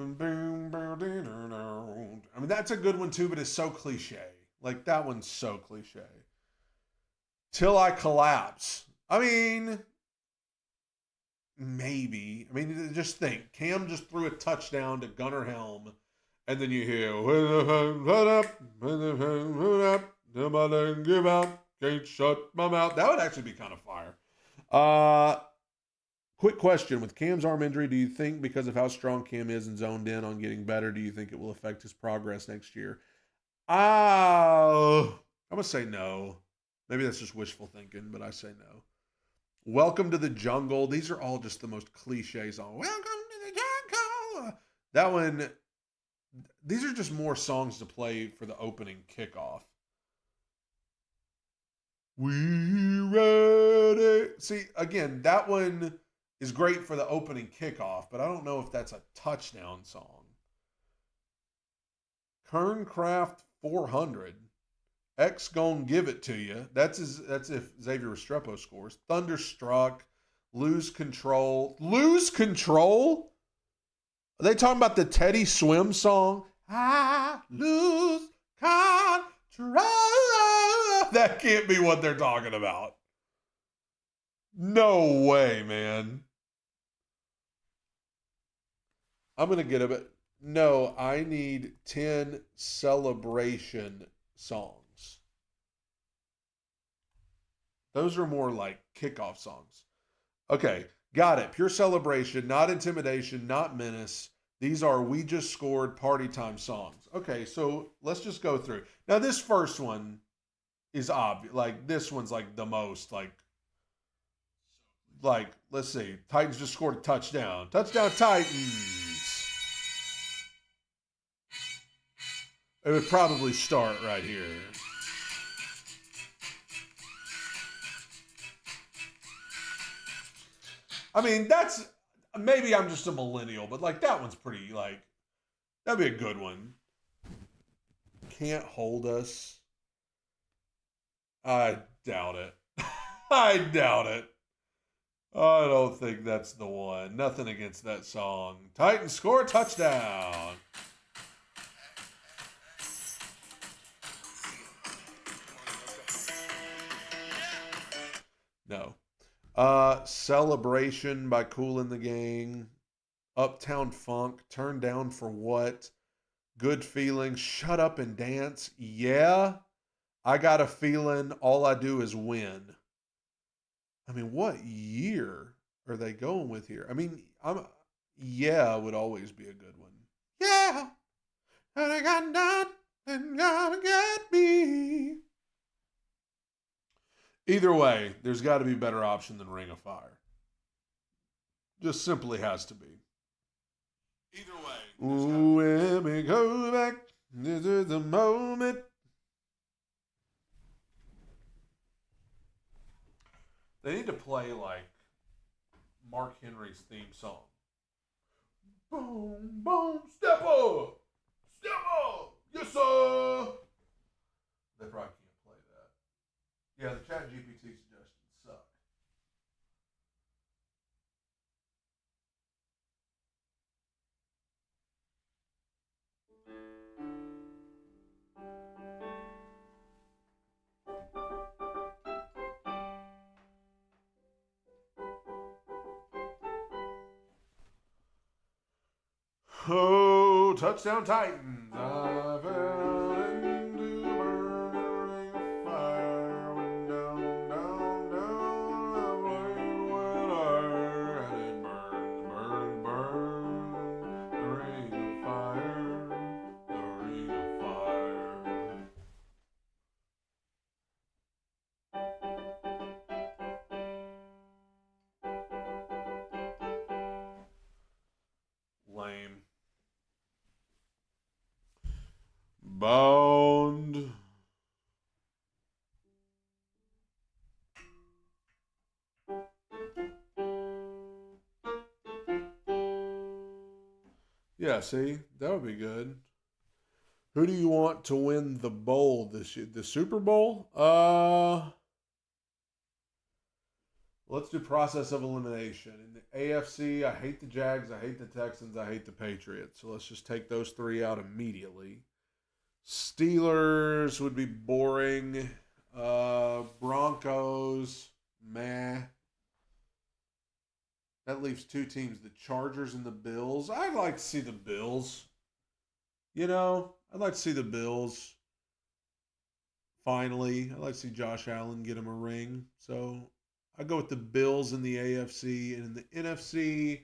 I mean, that's a good one too, but it's so cliche. Like, that one's so cliche. Till I Collapse. I mean, maybe. I mean, just think. Cam just threw a touchdown to Gunnar Helm, and then you hear, nobody give out, can't shut my mouth. That would actually be kind of fire. Quick question. With Cam's arm injury, do you think because of how strong Cam is and zoned in on getting better, do you think it will affect his progress next year? I'm going to say no. Maybe that's just wishful thinking, but I say no. Welcome to the Jungle. These are all just the most cliche songs. Welcome to the Jungle. That one, these are just more songs to play for the opening kickoff. We ready. See, again, that one is great for the opening kickoff, but I don't know if that's a touchdown song. Kerncraft 400. X gon' give it to you. That's if Xavier Restrepo scores. Thunderstruck. Lose Control. Lose Control? Are they talking about the Teddy Swim song? I lose control. That can't be what they're talking about. No way, man. I'm going to get a bit. No, I need 10 celebration songs. Those are more like kickoff songs. Okay, got it. Pure celebration, not intimidation, not menace. These are we just scored party time songs. Okay, so let's just go through. Now, this first one is obvious. Like, this one's like the most, like, let's see. Titans just scored a touchdown. Touchdown, Titans. It would probably start right here. I mean, that's maybe I'm just a millennial, but like that one's pretty like that'd be a good one. Can't hold us. I doubt it. I doubt it. I don't think that's the one. Nothing against that song. Titans score a touchdown. No. Celebration by Kool and the Gang. Uptown Funk. Turn Down for What? Good Feeling. Shut Up and Dance. Yeah. I Got a Feeling. All I Do Is Win. I mean, what year are they going with here? I mean, yeah would always be a good one. Yeah. And I got nothing gonna get me. Either way, there's got to be a better option than Ring of Fire. Just simply has to be. Either way. Ooh, let me go back. This is the moment. They need to play like Mark Henry's theme song. Boom, boom, step up! Step up! Yes, sir! They probably can't play that. Yeah, the chat GPT suggestions suck. Oh, touchdown Titans. I fell into burning fire. Went down, down, down the flame when I had it burn, burn, burn. The ring of fire, the ring of fire. Lame. Bound. Yeah, see, that would be good. Who do you want to win the bowl this year? The Super Bowl? Let's do process of elimination. In the AFC, I hate the Jags, I hate the Texans, I hate the Patriots. So let's just take those three out immediately. Steelers would be boring. Broncos, meh. That leaves two teams, the Chargers and the Bills. I'd like to see the Bills. I'd like to see the Bills. Finally, I'd like to see Josh Allen get him a ring. So I go with the Bills in the AFC. And in the NFC,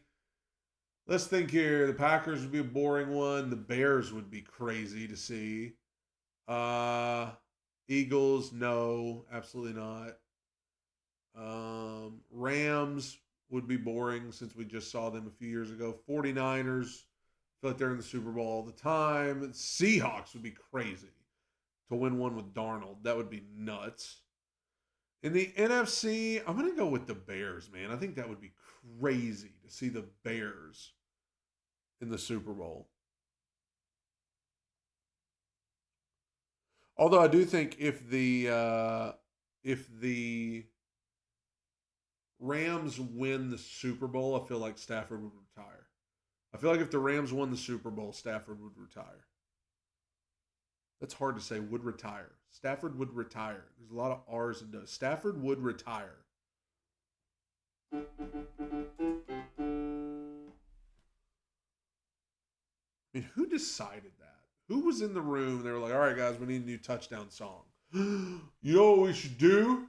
let's think here. The Packers would be a boring one. The Bears would be crazy to see. Eagles, no, absolutely not. Rams would be boring since we just saw them a few years ago. 49ers, I feel like they're in the Super Bowl all the time. Seahawks would be crazy to win one with Darnold. That would be nuts. In the NFC, I'm going to go with the Bears, man. I think that would be crazy to see the Bears in the Super Bowl. Although I do think if the Rams win the Super Bowl, I feel like Stafford would retire. I feel like if the Rams won the Super Bowl, Stafford would retire. That's hard to say. Would retire. Stafford would retire. There's a lot of R's and O's. Stafford would retire. I mean, who decided that? Who was in the room? They were like, all right, guys, we need a new touchdown song. You know what we should do?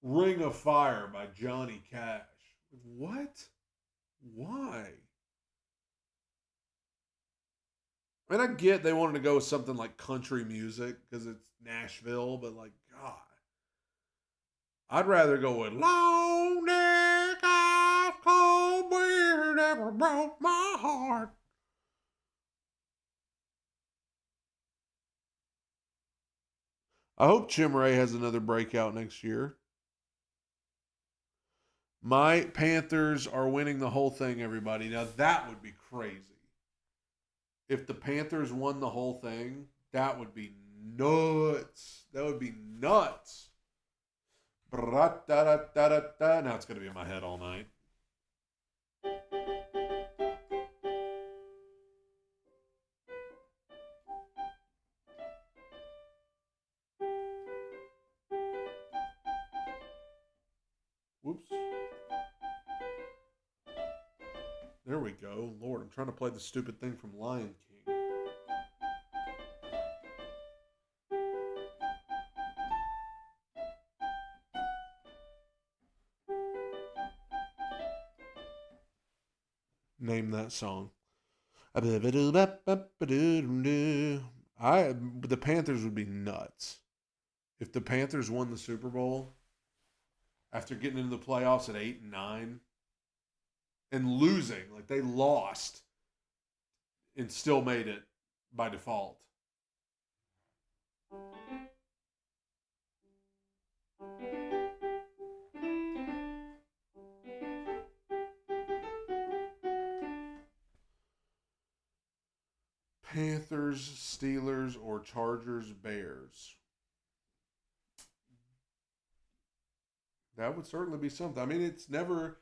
Ring of Fire by Johnny Cash. What? Why? I mean, I get they wanted to go with something like country music because it's Nashville, but like, God. I'd rather go with Long Neck Ice Cold Beer Never Broke My Heart. I hope Chimray has another breakout next year. My Panthers are winning the whole thing, everybody. Now, that would be crazy. If the Panthers won the whole thing, that would be nuts. That would be nuts. Now it's going to be in my head all night. Whoops. There we go. Lord, I'm trying to play the stupid thing from Lion King. Name that song. The Panthers would be nuts. If the Panthers won the Super Bowl after getting into the playoffs at 8 and 9 and losing, like they lost and still made it by default. Panthers, Steelers, or Chargers, Bears. That would certainly be something. I mean, it's never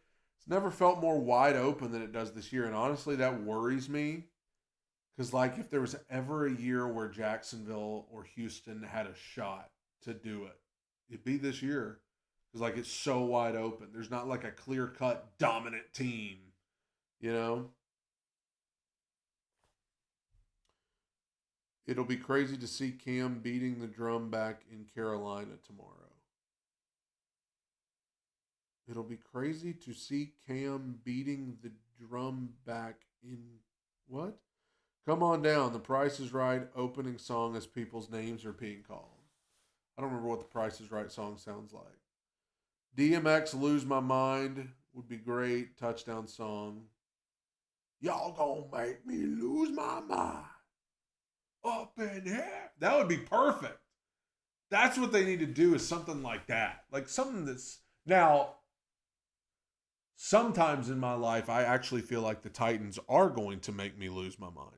felt more wide open than it does this year, and honestly, that worries me. Because, like, if there was ever a year where Jacksonville or Houston had a shot to do it, it'd be this year. Because, like, it's so wide open. There's not, like, a clear-cut dominant team, you know? It'll be crazy to see Cam beating the drum back in Carolina tomorrow. It'll be crazy to see Cam beating the drum back in what? Come on down. The Price is Right opening song as people's names are being called. I don't remember what the Price is Right song sounds like. DMX Lose My Mind would be great. Touchdown song. Y'all gonna make me lose my mind. Up in here. That would be perfect. That's what they need to do, is something like that. Like something that's now. Sometimes in my life, I actually feel like the Titans are going to make me lose my mind.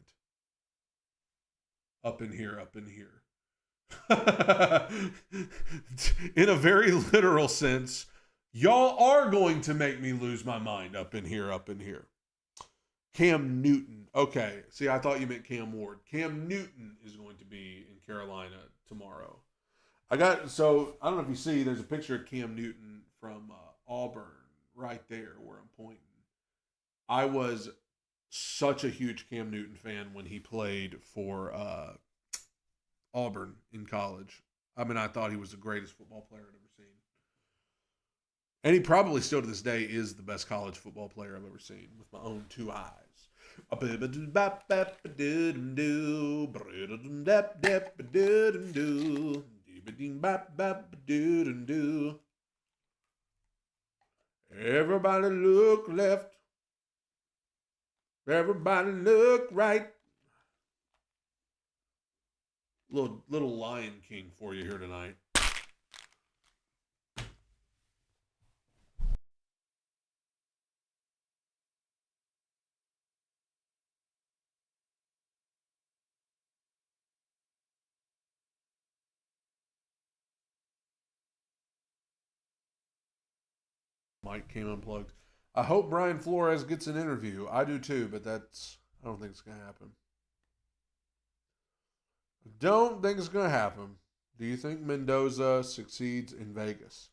Up in here, up in here. In a very literal sense, y'all are going to make me lose my mind up in here, up in here. Cam Newton. Okay. See, I thought you meant Cam Ward. Cam Newton is going to be in Carolina tomorrow. I don't know if you see, there's a picture of Cam Newton from Auburn right there where I'm pointing. I was such a huge Cam Newton fan when he played for Auburn in college. I mean, I thought he was the greatest football player I'd ever seen. And he probably still to this day is the best college football player I've ever seen with my own two eyes. Everybody look left. Everybody look right. Little Lion King for you here tonight. Mike came unplugged. I hope Brian Flores gets an interview. I do too, but I don't think it's going to happen. Don't think it's going to happen. Do you think Mendoza succeeds in Vegas?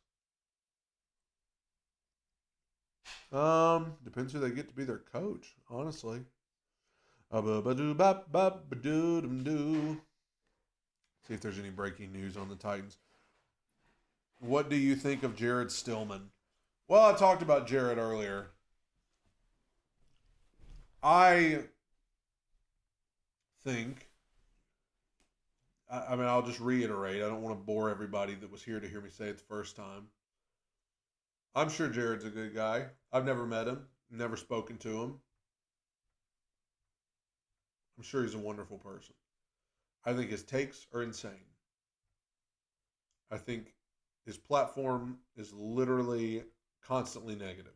Depends who they get to be their coach, honestly. See if there's any breaking news on the Titans. What do you think of Jared Stillman? Well, I talked about Jared earlier. I think, I mean, I'll just reiterate. I don't want to bore everybody that was here to hear me say it the first time. I'm sure Jared's a good guy. I've never met him, never spoken to him. I'm sure he's a wonderful person. I think his takes are insane. I think his platform is literally constantly negative.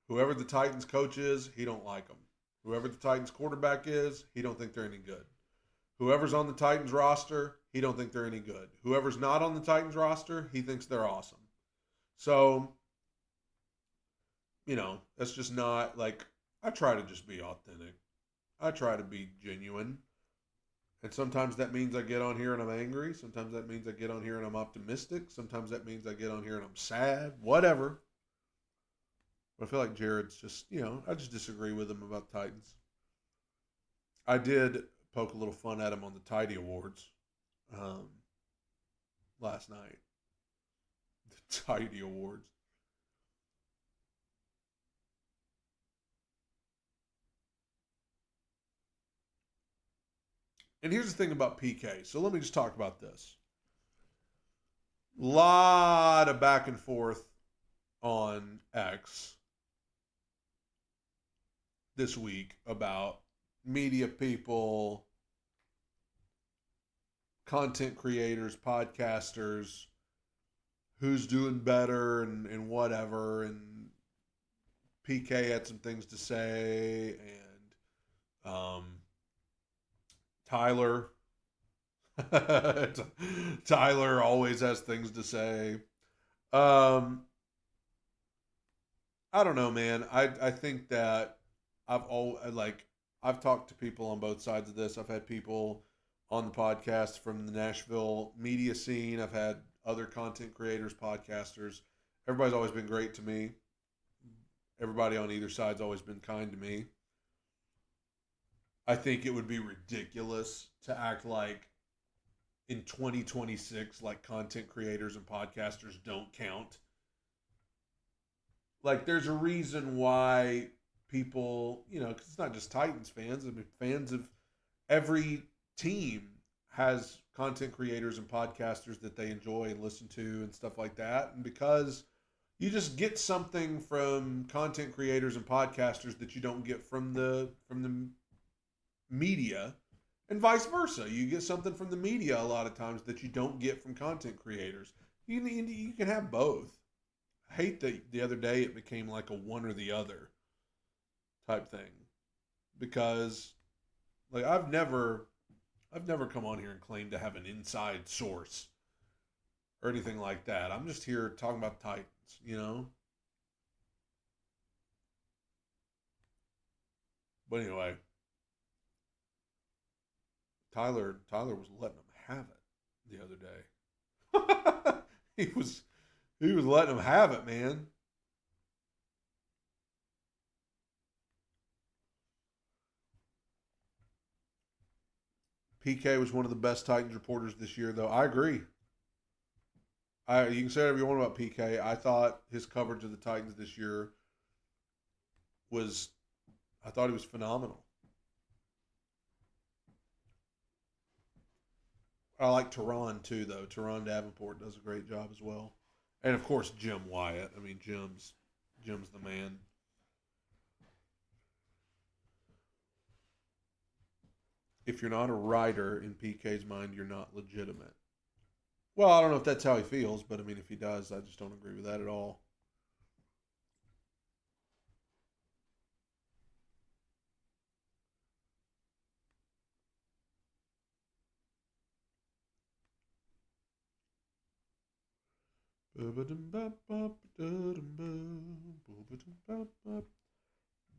Whoever the Titans coach is, he don't like them. Whoever the Titans quarterback is, he don't think they're any good. Whoever's on the Titans roster, he don't think they're any good. Whoever's not on the Titans roster, he thinks they're awesome. So, that's just not like, I try to just be authentic. I try to be genuine. And sometimes that means I get on here and I'm angry. Sometimes that means I get on here and I'm optimistic. Sometimes that means I get on here and I'm sad. Whatever. But I feel like Jared's just, I just disagree with him about Titans. I did poke a little fun at him on the Tidy Awards last night. The Tidy Awards. And here's the thing about PK. So let me just talk about this. Lot of back and forth on X this week about media people, content creators, podcasters, who's doing better and whatever. And PK had some things to say, and Tyler Tyler always has things to say. I don't know, man. I think that I've talked to people on both sides of this. I've had people on the podcast from the Nashville media scene. I've had other content creators, podcasters. Everybody's always been great to me. Everybody on either side's always been kind to me. I think it would be ridiculous to act like in 2026, like content creators and podcasters don't count. Like, there's a reason why people, because it's not just Titans fans. I mean, fans of every team has content creators and podcasters that they enjoy and listen to and stuff like that. And because you just get something from content creators and podcasters that you don't get from the media, and vice versa. You get something from the media a lot of times that you don't get from content creators. You can have both. I hate that the other day it became like a one or the other type thing, because like I've never come on here and claimed to have an inside source or anything like that. I'm just here talking about Titans, But anyway, Tyler was letting them have it the other day. he was letting them have it, man. PK was one of the best Titans reporters this year, though. I agree. You can say whatever you want about PK. I thought his coverage of the Titans this year was, I thought he was phenomenal. I like Teron too, though. Teron Davenport does a great job as well, and of course Jim Wyatt. I mean, Jim's the man. If you're not a writer in PK's mind, you're not legitimate. Well, I don't know if that's how he feels, but I mean, if he does, I just don't agree with that at all.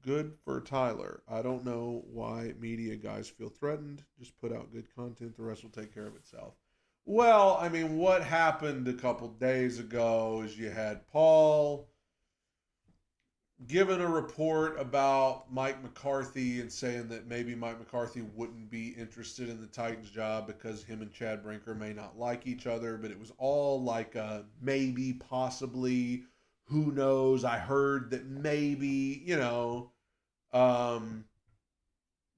Good for Tyler. I don't know why media guys feel threatened. Just put out good content. The rest will take care of itself. Well, I mean, what happened a couple days ago is you had Paul giving a report about Mike McCarthy and saying that maybe Mike McCarthy wouldn't be interested in the Titans job because him and Chad Brinker may not like each other, but it was all like a maybe, possibly, who knows. I heard that maybe.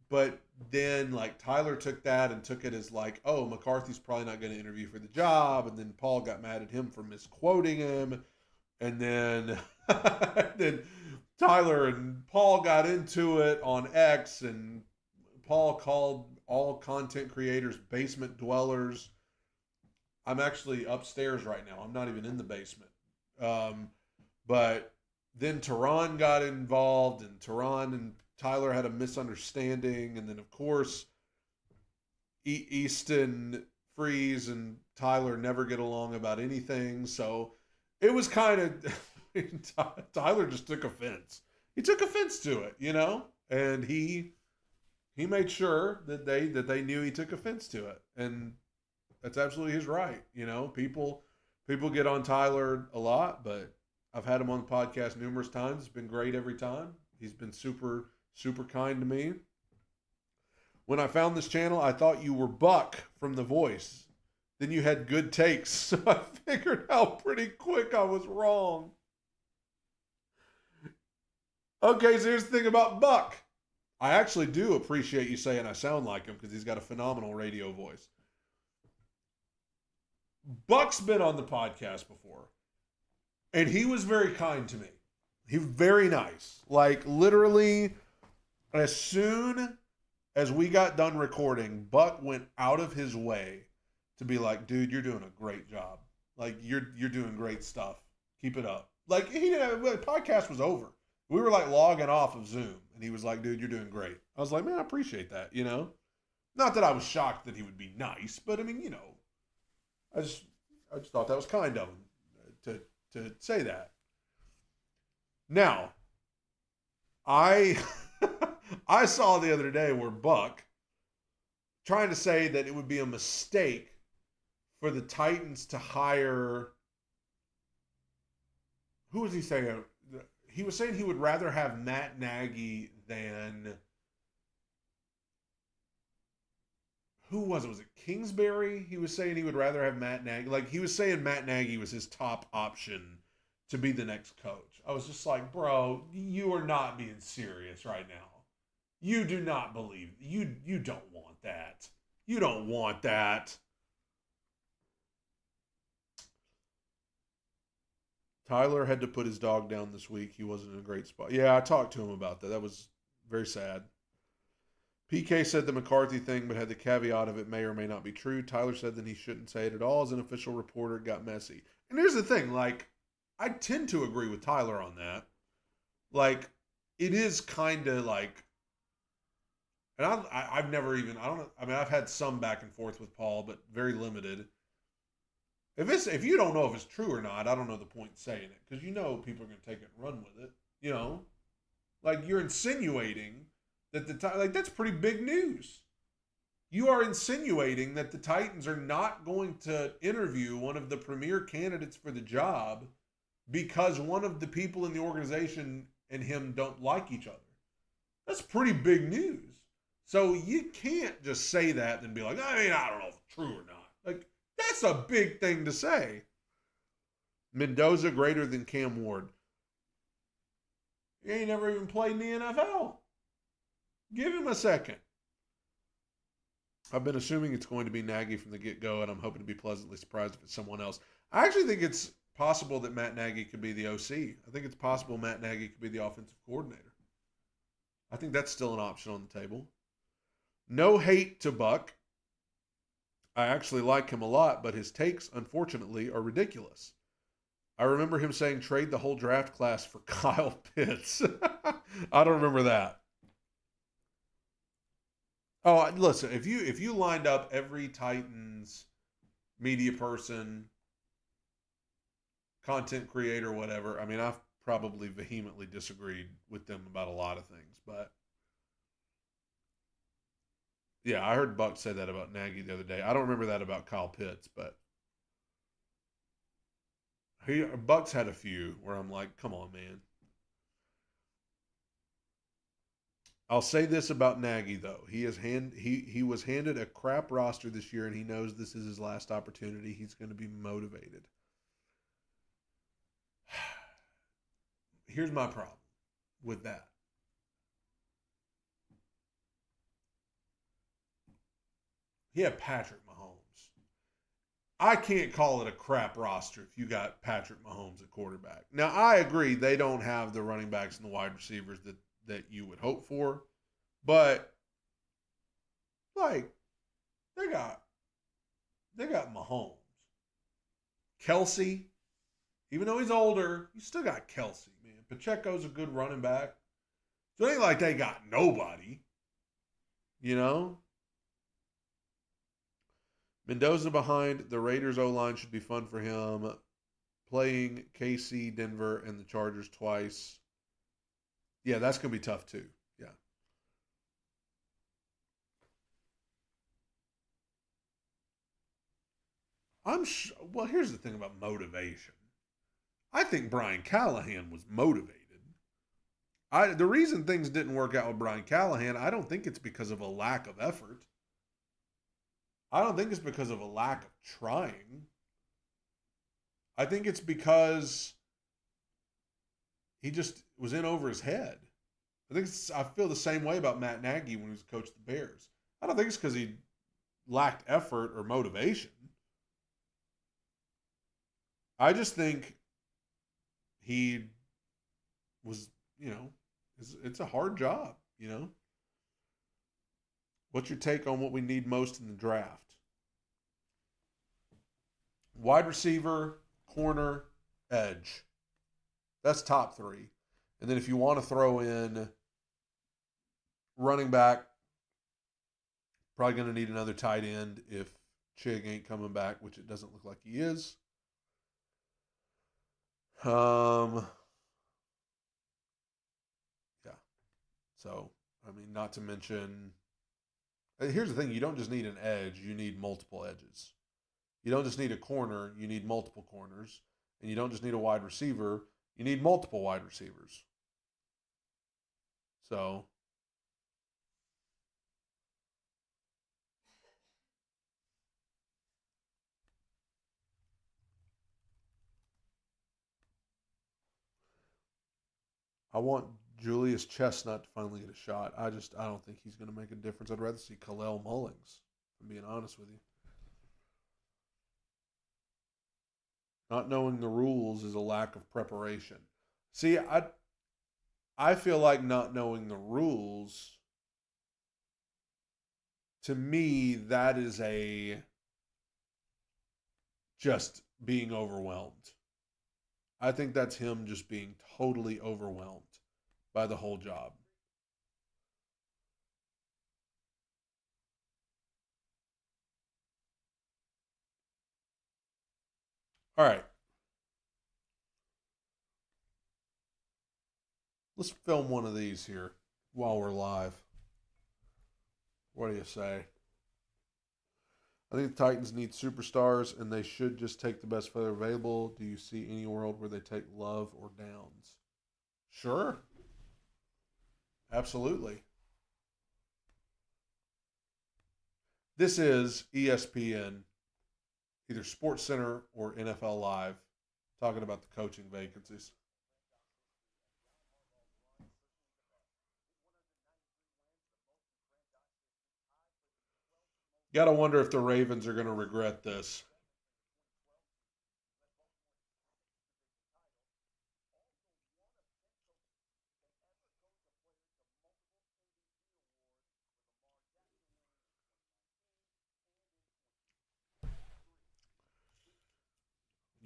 But then like Tyler took that and took it as like, oh, McCarthy's probably not going to interview for the job, and then Paul got mad at him for misquoting him, and then then Tyler and Paul got into it on X, and Paul called all content creators basement dwellers. I'm actually upstairs right now. I'm not even in the basement. But then Tehran got involved, and Tehran and Tyler had a misunderstanding, and then of course Easton Freeze and Tyler never get along about anything. So it was kind of Tyler just took offense. He took offense to it, and he made sure that they knew he took offense to it, and that's absolutely his right. People get on Tyler a lot, but I've had him on the podcast numerous times. It's been great every time. He's been super super kind to me. When I found this channel, I thought you were Buck from The Voice. Then you had good takes, so I figured out pretty quick I was wrong. Okay, so here's the thing about Buck. I actually do appreciate you saying I sound like him because he's got a phenomenal radio voice. Buck's been on the podcast before, and he was very kind to me. He was very nice. Like, literally, as soon as we got done recording, Buck went out of his way to be like, dude, you're doing a great job. Like, you're doing great stuff. Keep it up. Like, the podcast was over. We were like logging off of Zoom, and he was like, dude, you're doing great. I was like, man, I appreciate that, Not that I was shocked that he would be nice, but I mean, I just thought that was kind of him to say that. Now, I I saw the other day where Buck trying to say that it would be a mistake for the Titans to hire. Who was he saying? He was saying he would rather have Matt Nagy than. Who was it? Was it Kingsbury? He was saying he would rather have Matt Nagy. Like, he was saying Matt Nagy was his top option to be the next coach. I was just like, bro, you are not being serious right now. You do not believe. You don't want that. You don't want that. Tyler had to put his dog down this week. He wasn't in a great spot. Yeah, I talked to him about that. That was very sad. PK said the McCarthy thing, but had the caveat of it may or may not be true. Tyler said that he shouldn't say it at all. As an official reporter, it got messy. And here's the thing, like, I tend to agree with Tyler on that. Like, it is kind of like, and I've never even, I don't know, I mean, I've had some back and forth with Paul, but very limited. If you don't know if it's true or not, I don't know the point in saying it, because people are going to take it and run with it. Like, you're insinuating that that's pretty big news. You are insinuating that the Titans are not going to interview one of the premier candidates for the job because one of the people in the organization and him don't like each other. That's pretty big news. So you can't just say that and be like, I don't know if it's true or not. Like, that's a big thing to say. Mendoza greater than Cam Ward. He ain't never even played in the NFL. Give him a second. I've been assuming it's going to be Nagy from the get-go, and I'm hoping to be pleasantly surprised if it's someone else. I actually think it's possible that Matt Nagy could be the OC. I think it's possible Matt Nagy could be the offensive coordinator. I think that's still an option on the table. No hate to Buck. I actually like him a lot, but his takes, unfortunately, are ridiculous. I remember him saying trade the whole draft class for Kyle Pitts. I don't remember that. Oh, listen, if you lined up every Titans media person, content creator, whatever, I mean, I've probably vehemently disagreed with them about a lot of things, but yeah, I heard Buck say that about Nagy the other day. I don't remember that about Kyle Pitts, but Buck's had a few where I'm like, come on, man. I'll say this about Nagy, though. He was handed a crap roster this year, and he knows this is his last opportunity. He's going to be motivated. Here's my problem with that. He had Patrick Mahomes. I can't call it a crap roster if you got Patrick Mahomes at quarterback. Now, I agree they don't have the running backs and the wide receivers that you would hope for, but like they got Mahomes, Kelsey, Even though he's older, you still got Kelsey, man. Pacheco's a good running back. So it ain't like they got nobody. You know? Mendoza behind the Raiders O-line should be fun for him. Playing KC, Denver, and the Chargers twice. Yeah, that's going to be tough too. Yeah. Well, here's the thing about motivation. I think Brian Callahan was motivated. The reason things didn't work out with Brian Callahan, I don't think it's because of a lack of effort. I don't think it's because of a lack of trying. I think it's because he just was in over his head. I feel the same way about Matt Nagy when he was coach of the Bears. I don't think it's because he lacked effort or motivation. I just think he was, it's a hard job, What's your take on what we need most in the draft? Wide receiver, corner, edge. That's top three. And then if you want to throw in running back, probably going to need another tight end if Chig ain't coming back, which it doesn't look like he is. Yeah. So, not to mention, here's the thing. You don't just need an edge. You need multiple edges. You don't just need a corner. You need multiple corners. And you don't just need a wide receiver. You need multiple wide receivers. So, I want Julius Chestnut to finally get a shot. I don't think he's going to make a difference. I'd rather see Khalil Mullings, if I'm being honest with you. Not knowing the rules is a lack of preparation. See, I feel like not knowing the rules, to me, that is just being overwhelmed. I think that's him just being totally overwhelmed by the whole job. All right. Let's film one of these here while we're live. What do you say? I think the Titans need superstars, and they should just take the best player available. Do you see any world where they take Love or Downs? Sure. Absolutely. This is ESPN, either Sports Center or NFL Live, talking about the coaching vacancies. Got to wonder if the Ravens are going to regret this.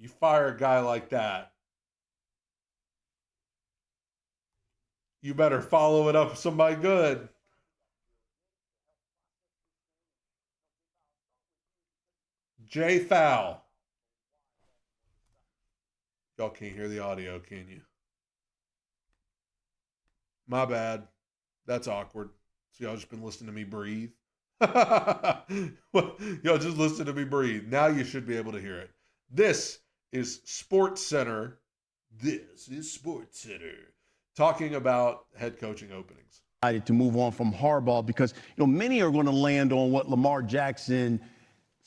You fire a guy like that, you better follow it up with somebody good. Jay Fowl. Y'all can't hear the audio, can you? My bad. That's awkward. So y'all just been listening to me breathe. Y'all just listen to me breathe. Now you should be able to hear it. This is Sports Center. This is Sports Center. Talking about head coaching openings.
To move on from Harbaugh because, many are going to land on what Lamar Jackson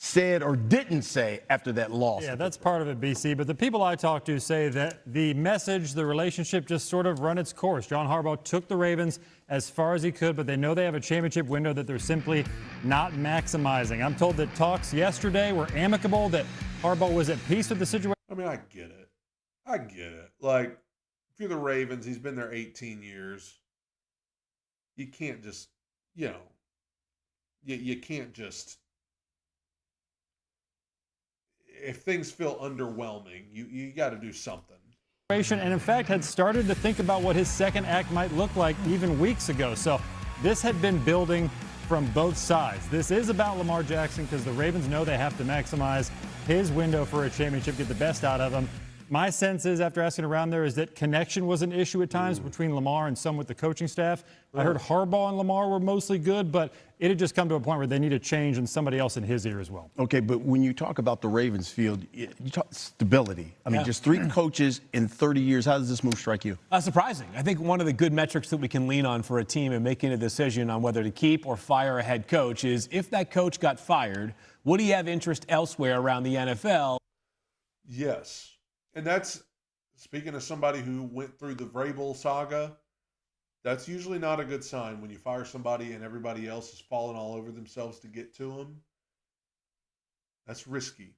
said or didn't say after that loss.
Yeah, that's part of it, BC. But the people I talk to say that the message, the relationship just sort of run its course. John Harbaugh took the Ravens as far as he could, but they know they have a championship window that they're simply not maximizing. I'm told that talks yesterday were amicable, that Harbaugh was at peace with the situation.
I get it. Like, if you're the Ravens, he's been there 18 years. You can't just, you can't just. if things feel underwhelming, you got to do something.
And in fact had started to think about what his second act might look like even weeks ago. So this had been building from both sides. This is about Lamar Jackson because the Ravens know they have to maximize his window for a championship, get the best out of him. My sense is, after asking around there, is that connection was an issue at times between Lamar and some with the coaching staff. I heard Harbaugh and Lamar were mostly good, but it had just come to a point where they need a change and somebody else in his ear as well.
Okay, but when you talk about the Ravens field, you talk stability. I mean, just 3 coaches in 30 years. How does this move strike you?
Surprising. I think one of the good metrics that we can lean on for a team in making a decision on whether to keep or fire a head coach is if that coach got fired, would he have interest elsewhere around the NFL?
Yes. And that's, speaking of somebody who went through the Vrabel saga, that's usually not a good sign when you fire somebody and everybody else is falling all over themselves to get to them. That's risky.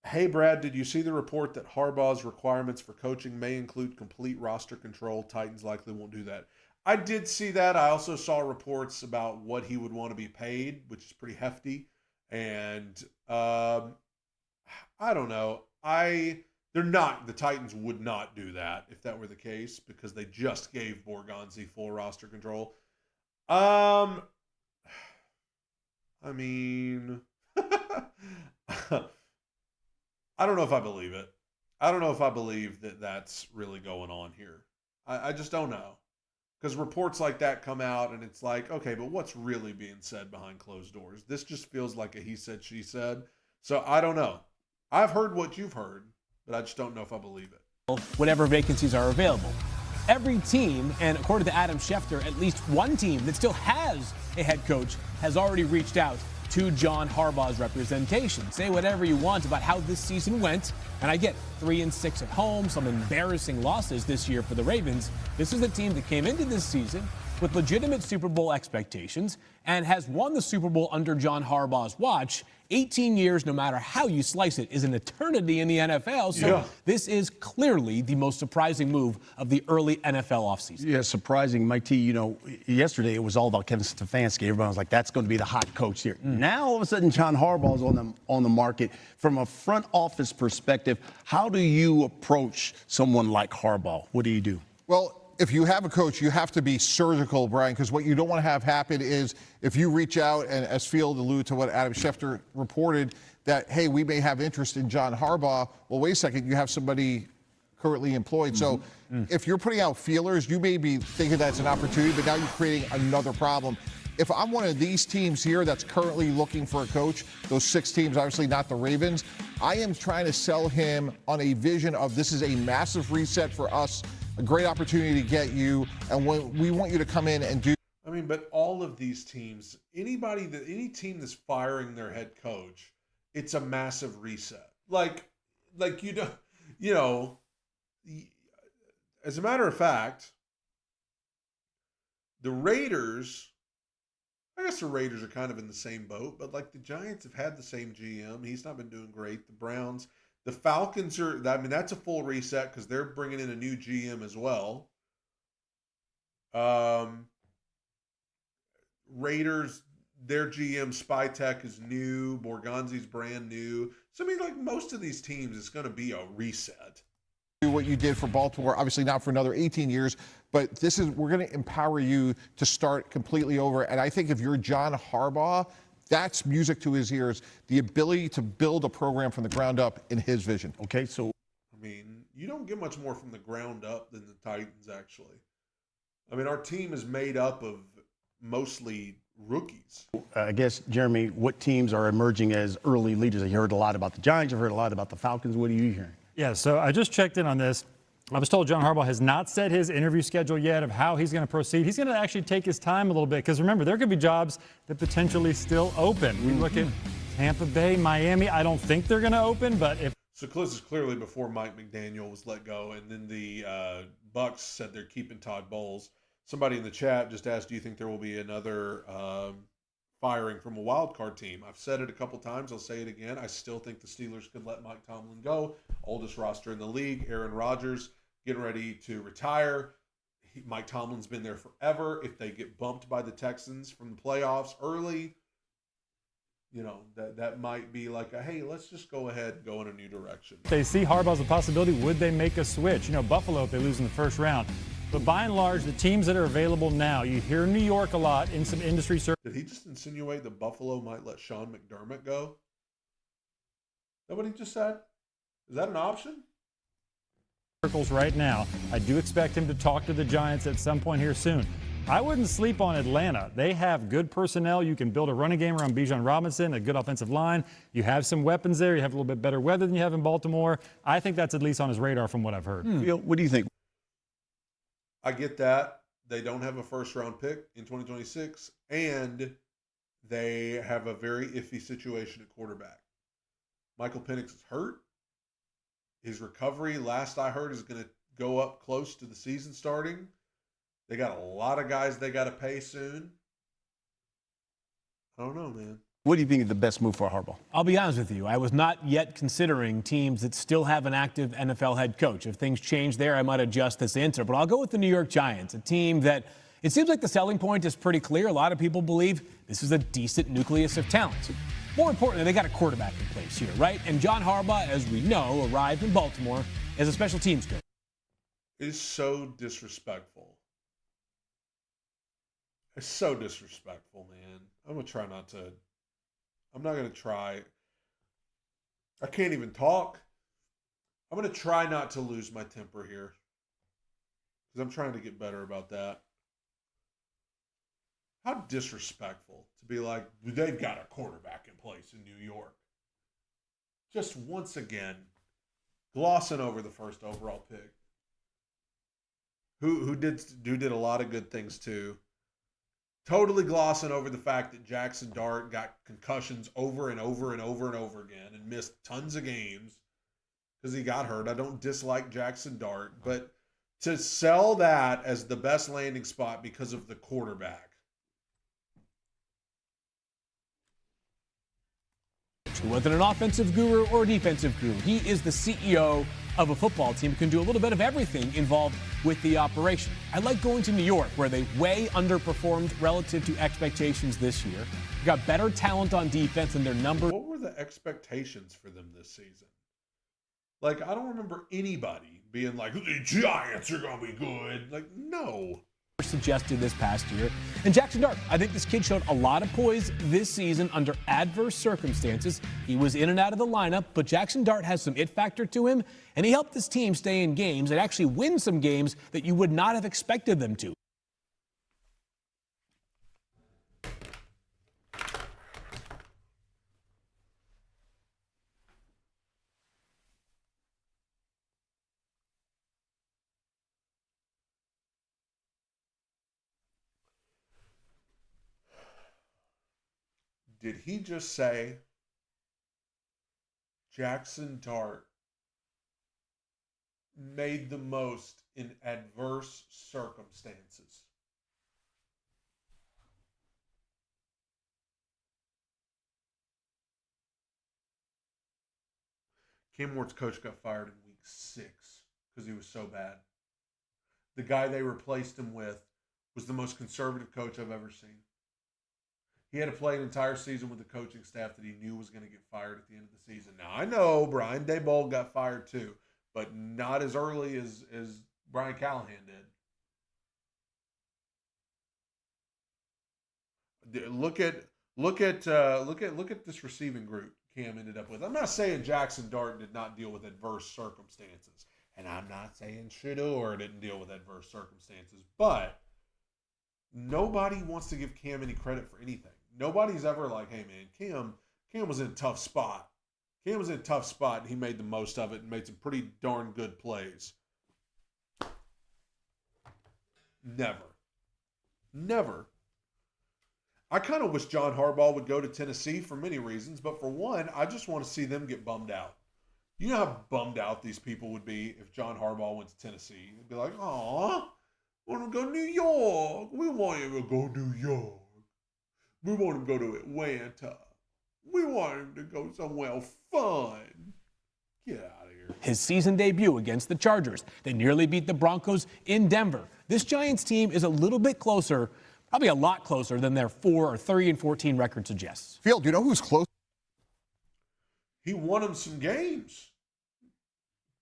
Hey, Brad, did you see the report that Harbaugh's requirements for coaching may include complete roster control? Titans likely won't do that. I did see that. I also saw reports about what he would want to be paid, which is pretty hefty. And I don't know. The Titans would not do that if that were the case because they just gave Borgonzi full roster control. I mean, I don't know if I believe it. I don't know if I believe that that's really going on here. I just don't know. Because reports like that come out and it's like, okay, but what's really being said behind closed doors? This just feels like a he said, she said. So I don't know. I've heard what you've heard, but I just don't know if I believe it.
Whatever vacancies are available. Every team, and according to Adam Schefter, at least one team that still has a head coach has already reached out to John Harbaugh's representation. Say whatever you want about how this season went, and I get 3-6 at home, some embarrassing losses this year for the Ravens. This is a team that came into this season with legitimate Super Bowl expectations and has won the Super Bowl under John Harbaugh's watch. 18 years, no matter how you slice it, is an eternity in the NFL. So This is clearly the most surprising move of the early NFL offseason.
Yeah, surprising. Mike T, yesterday it was all about Kevin Stefanski. Everyone was like, that's going to be the hot coach here. Now, all of a sudden, John Harbaugh's on the market. From a front office perspective, how do you approach someone like Harbaugh? What do you do?
Well, if you have a coach, you have to be surgical, Brian, because what you don't want to have happen is if you reach out, and as Field alluded to what Adam Schefter reported, that, hey, we may have interest in John Harbaugh. Well, wait a second, you have somebody currently employed. So if you're putting out feelers, you may be thinking that's an opportunity, but now you're creating another problem. If I'm one of these teams here that's currently looking for a coach, those 6 teams, obviously not the Ravens, I am trying to sell him on a vision of this is a massive reset for us, a great opportunity to get you, and we want you to come in and do.
I mean, but all of these teams, any team that's firing their head coach, it's a massive reset. Like as a matter of fact, the Raiders, I guess the Raiders are kind of in the same boat, but like the Giants have had the same GM. He's not been doing great. The Browns, the Falcons that's a full reset because they're bringing in a new GM as well. Raiders, their GM Spytek is new. Borgonzi's brand new. So I mean, like most of these teams, it's going to be a reset.
What you did for Baltimore, obviously not for another 18 years, but we're going to empower you to start completely over. And I think if you're John Harbaugh, that's music to his ears, the ability to build a program from the ground up in his vision.
Okay, so
I mean, you don't get much more from the ground up than the Titans, actually. I mean, our team is made up of mostly rookies.
I guess, Jeremy, what teams are emerging as early leaders? You heard a lot about the Giants. You've heard a lot about the Falcons. What are you hearing?
Yeah, so I just checked in on this. I was told John Harbaugh has not set his interview schedule yet of how he's going to proceed. He's going to actually take his time a little bit because remember, there could be jobs that potentially still open. We look at Tampa Bay, Miami. I don't think they're going to open, but if
So this is clearly before Mike McDaniel was let go, and then the Bucks said they're keeping Todd Bowles. Somebody in the chat just asked, do you think there will be another firing from a wild card team? I've said it a couple times. I'll say it again. I still think the Steelers could let Mike Tomlin go. Oldest roster in the league. Aaron Rodgers getting ready to retire. Mike Tomlin's been there forever. If they get bumped by the Texans from the playoffs early, that might be like hey, let's just go ahead and go in a new direction.
If they see Harbaugh as a possibility, would they make a switch? Buffalo, if they lose in the first round. But by and large, the teams that are available now, you hear New York a lot in some industry circles.
Did he just insinuate that Buffalo might let Sean McDermott go? Is that what he just said? Is that an option?
Right now, I do expect him to talk to the Giants at some point here soon. I wouldn't sleep on Atlanta. They have good personnel. You can build a running game around Bijan Robinson, a good offensive line. You have some weapons there. You have a little bit better weather than you have in Baltimore. I think that's at least on his radar from what I've heard.
Phil, what do you think?
I get that. They don't have a first-round pick in 2026, and they have a very iffy situation at quarterback. Michael Penix is hurt. His recovery, last I heard, is going to go up close to the season starting. They got a lot of guys they got to pay soon. I don't know, man.
What do you think is the best move for Harbaugh?
I'll be honest with you. I was not yet considering teams that still have an active NFL head coach. If things change there, I might adjust this answer. But I'll go with the New York Giants, a team that it seems like the selling point is pretty clear. A lot of people believe this is a decent nucleus of talent. More importantly, they got a quarterback in place here, right? And John Harbaugh, as we know, arrived in Baltimore as a special teams coach.
It's so disrespectful. It's so disrespectful, man. I'm going to try not to. I'm not going to try. I can't even talk. I'm going to try not to lose my temper here. Because I'm trying to get better about that. How disrespectful to be like, they've got a quarterback in place in New York. Just once again, glossing over the first overall pick. Who did a lot of good things too. Totally glossing over the fact that Jackson Dart got concussions over and over and over and over again and missed tons of games because he got hurt. I don't dislike Jackson Dart, but to sell that as the best landing spot because of the quarterback.
He wasn't an offensive guru or a defensive guru. He is the CEO of a football team who can do a little bit of everything involved with the operation. I like going to New York, where they way underperformed relative to expectations this year. They got better talent on defense than their number.
What were the expectations for them this season? Like, I don't remember anybody being like, the Giants are going to be good. Like, no.
Suggested this past year. And Jackson Dart, I think this kid showed a lot of poise this season under adverse circumstances. He was in and out of the lineup, but Jackson Dart has some it factor to him, and he helped this team stay in games and actually win some games that you would not have expected them to.
Did he just say Jackson Dart made the most in adverse circumstances? Cam Ward's coach got fired in week 6 because he was so bad. The guy they replaced him with was the most conservative coach I've ever seen. He had to play an entire season with a coaching staff that he knew was going to get fired at the end of the season. Now, I know Brian Daboll got fired too, but not as early as Brian Callahan did. Look at this receiving group Cam ended up with. I'm not saying Jackson Dart did not deal with adverse circumstances, and I'm not saying Shedeur didn't deal with adverse circumstances, but nobody wants to give Cam any credit for anything. Nobody's ever like, hey, man, Cam was in a tough spot. Cam was in a tough spot, and he made the most of it and made some pretty darn good plays. Never. I kind of wish John Harbaugh would go to Tennessee for many reasons, but for one, I just want to see them get bummed out. You know how bummed out these people would be if John Harbaugh went to Tennessee? They'd be like, aw, we want to go to New York. We want him to go to New York. We want him to go to Atlanta. We want him to go somewhere fun. Get out of here.
His season debut against the Chargers. They nearly beat the Broncos in Denver. This Giants team is a little bit closer, probably a lot closer than their 3-14 record suggests.
Phil, do you know who's close?
he won them some games.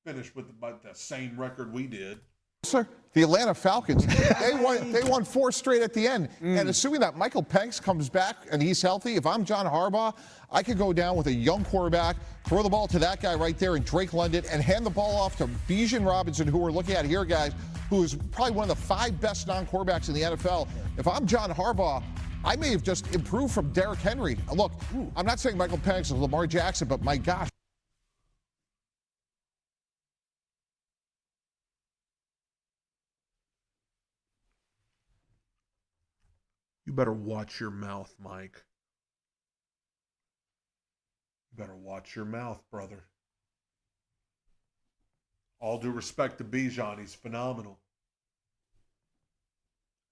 Finished with about the same record we did.
Sir, the Atlanta Falcons, they won 4 straight at the end. And assuming that Michael Penix comes back and he's healthy, if I'm John Harbaugh, I could go down with a young quarterback, throw the ball to that guy right there in Drake London, and hand the ball off to Bijan Robinson, who we're looking at here, guys, who is probably one of the 5 best non-quarterbacks in the NFL. If I'm John Harbaugh, I may have just improved from Derrick Henry. Look, I'm not saying Michael Penix is Lamar Jackson, but my gosh.
You better watch your mouth, Mike. You better watch your mouth, brother. All due respect to Bijan, he's phenomenal.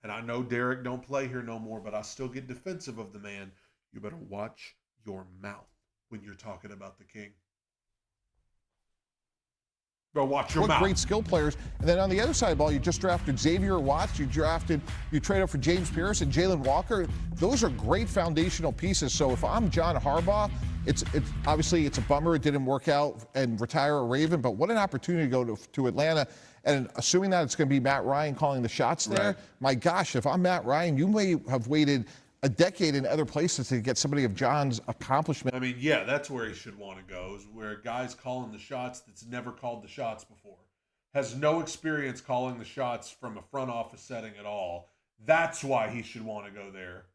And I know Derek don't play here no more, but I still get defensive of the man. You better watch your mouth when you're talking about the king. Better watch your
What
mouth.
great skill players. And then on the other side of the ball, you just drafted Xavier Watts. You traded up for James Pierce and Jalen Walker. Those are great foundational pieces. So if I'm John Harbaugh, it's obviously it's a bummer it didn't work out and retire a Raven, but what an opportunity to go to Atlanta. And assuming that it's going to be Matt Ryan calling the shots there,
Right.
My gosh, if I'm Matt Ryan, you may have waited a decade in other places to get somebody of John's accomplishment.
I mean, yeah, that's where he should want to go, is where a guy's calling the shots that's never called the shots before, has no experience calling the shots from a front office setting at all. That's why he should want to go there.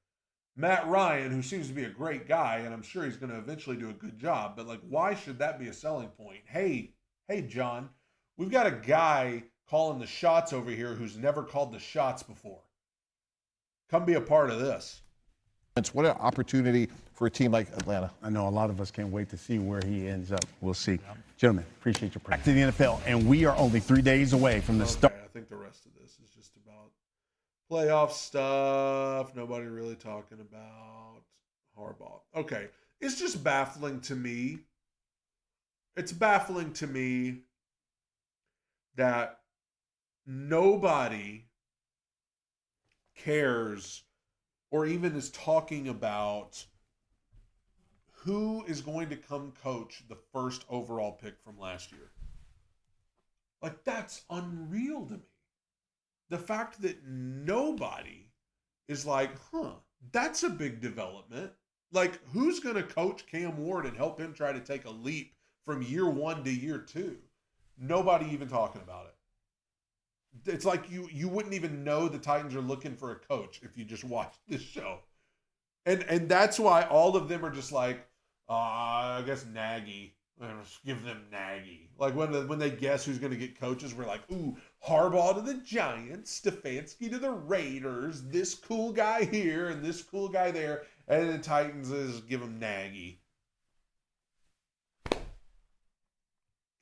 Matt Ryan, who seems to be a great guy, and I'm sure he's going to eventually do a good job, but like, why should that be a selling point? Hey, John, we've got a guy calling the shots over here who's never called the shots before. Come be a part of this.
What an opportunity for a team like Atlanta.
I know a lot of us can't wait to see where he ends up. We'll see. Gentlemen, appreciate your presence. Back to the NFL, and we are only 3 days away from the start.
I think the rest of this is just about playoff stuff. Nobody really talking about Harbaugh. Okay. It's just baffling to me. It's baffling to me that nobody cares or even is talking about who is going to come coach the first overall pick from last year. Like, that's unreal to me. The fact that nobody is like, that's a big development. Like, who's going to coach Cam Ward and help him try to take a leap from year 1 to year 2? Nobody even talking about it. It's like you wouldn't even know the Titans are looking for a coach if you just watched this show. And that's why all of them are just like, I guess Nagy. Let's give them Nagy. Like when they guess who's going to get coaches, we're like, ooh, Harbaugh to the Giants, Stefanski to the Raiders, this cool guy here and this cool guy there. And the Titans is give them Nagy.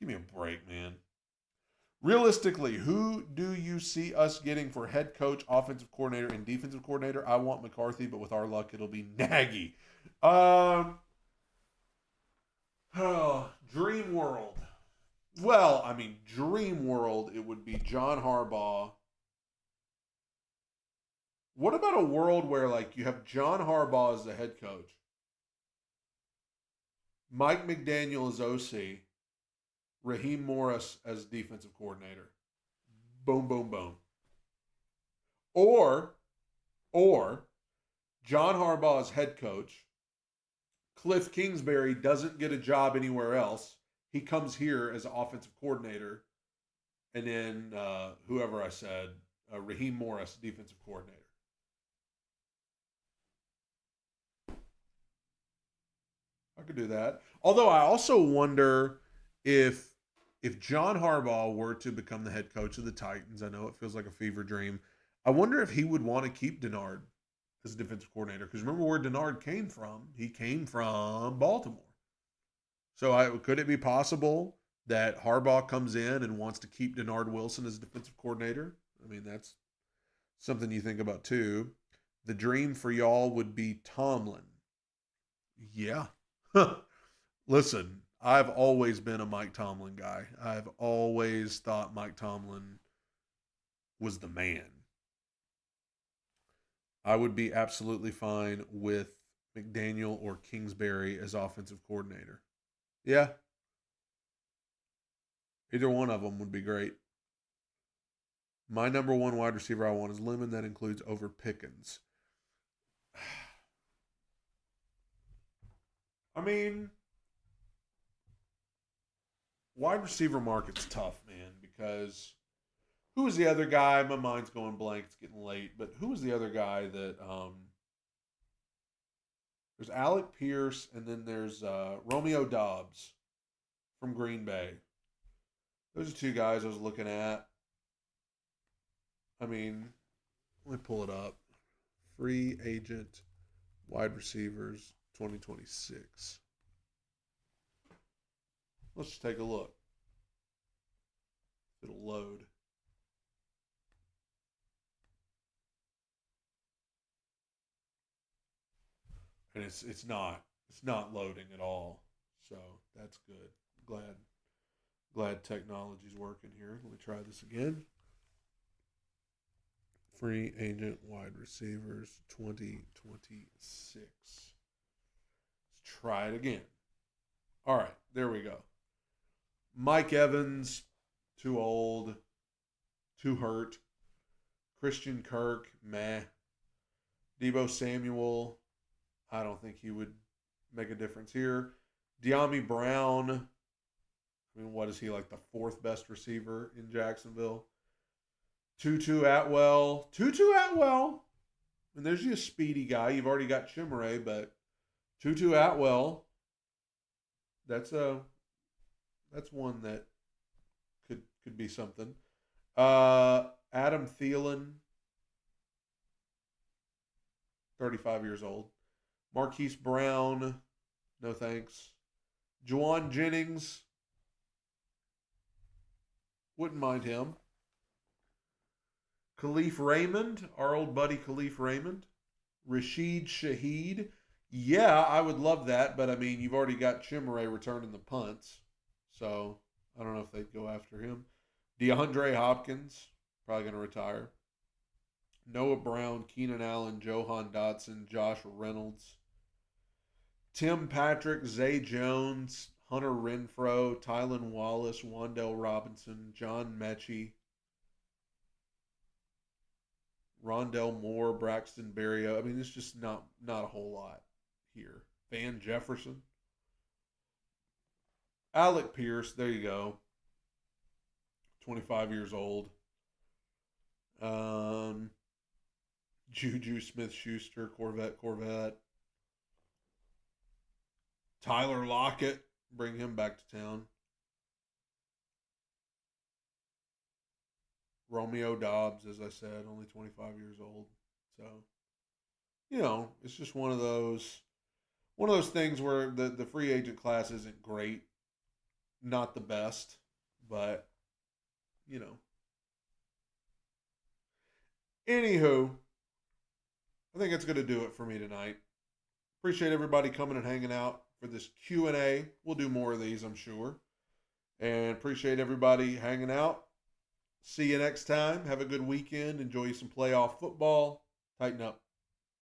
Give me a break, man. Realistically, who do you see us getting for head coach, offensive coordinator, and defensive coordinator? I want McCarthy, but with our luck, it'll be Nagy. Dream world. Well, I mean, dream world, it would be John Harbaugh. What about a world where, like, you have John Harbaugh as the head coach, Mike McDaniel as OC, Raheem Morris as defensive coordinator. Boom, boom, boom. Or John Harbaugh as head coach. Cliff Kingsbury doesn't get a job anywhere else. He comes here as an offensive coordinator. And then whoever I said, Raheem Morris, defensive coordinator. I could do that. Although I also wonder if John Harbaugh were to become the head coach of the Titans, I know it feels like a fever dream. I wonder if he would want to keep Denard as defensive coordinator. Because remember where Denard came from? He came from Baltimore. So could it be possible that Harbaugh comes in and wants to keep Denard Wilson as defensive coordinator? I mean, that's something you think about too. The dream for y'all would be Tomlin. Yeah. Listen, I've always been a Mike Tomlin guy. I've always thought Mike Tomlin was the man. I would be absolutely fine with McDaniel or Kingsbury as offensive coordinator. Yeah. Either one of them would be great. My number one wide receiver I want is Lemon. That includes over Pickens. I mean, wide receiver market's tough, man, because who was the other guy? My mind's going blank. It's getting late. But who was the other guy that there's Alec Pierce, and then there's Romeo Dobbs from Green Bay. Those are two guys I was looking at. I mean, let me pull it up. Free agent wide receivers 2026. Let's just take a look. It'll load. And it's not loading at all. So that's good. Glad technology's working here. Let me try this again. Free agent wide receivers 2026. Let's try it again. All right, there we go. Mike Evans, too old, too hurt. Christian Kirk, meh. Deebo Samuel, I don't think he would make a difference here. De'Ami Brown, I mean, what is he, like the fourth best receiver in Jacksonville? Tutu Atwell. And there's you a speedy guy. You've already got Chimere, but Tutu Atwell, that's one that could be something. Adam Thielen, 35 years old. Marquise Brown, no thanks. Juwan Jennings, wouldn't mind him. Khalif Raymond, our old buddy Khalif Raymond. Rashid Shaheed. Yeah, I would love that, but I mean, you've already got Chimere returning the punts. So, I don't know if they'd go after him. DeAndre Hopkins, probably going to retire. Noah Brown, Keenan Allen, Johan Dotson, Josh Reynolds. Tim Patrick, Zay Jones, Hunter Renfrow, Tylan Wallace, Wandale Robinson, John Mechie. Rondell Moore, Braxton Berrios. I mean, it's just not a whole lot here. Van Jefferson. Alec Pierce, there you go. 25 years old. Juju Smith-Schuster, Corvette. Tyler Lockett, bring him back to town. Romeo Dobbs, as I said, only 25 years old. So, you know, it's just one of those things where the free agent class isn't great, not the best, but, you know. Anywho, I think that's going to do it for me tonight. Appreciate everybody coming and hanging out for this Q&A. We'll do more of these, I'm sure. And appreciate everybody hanging out. See you next time. Have a good weekend. Enjoy some playoff football. Tighten up.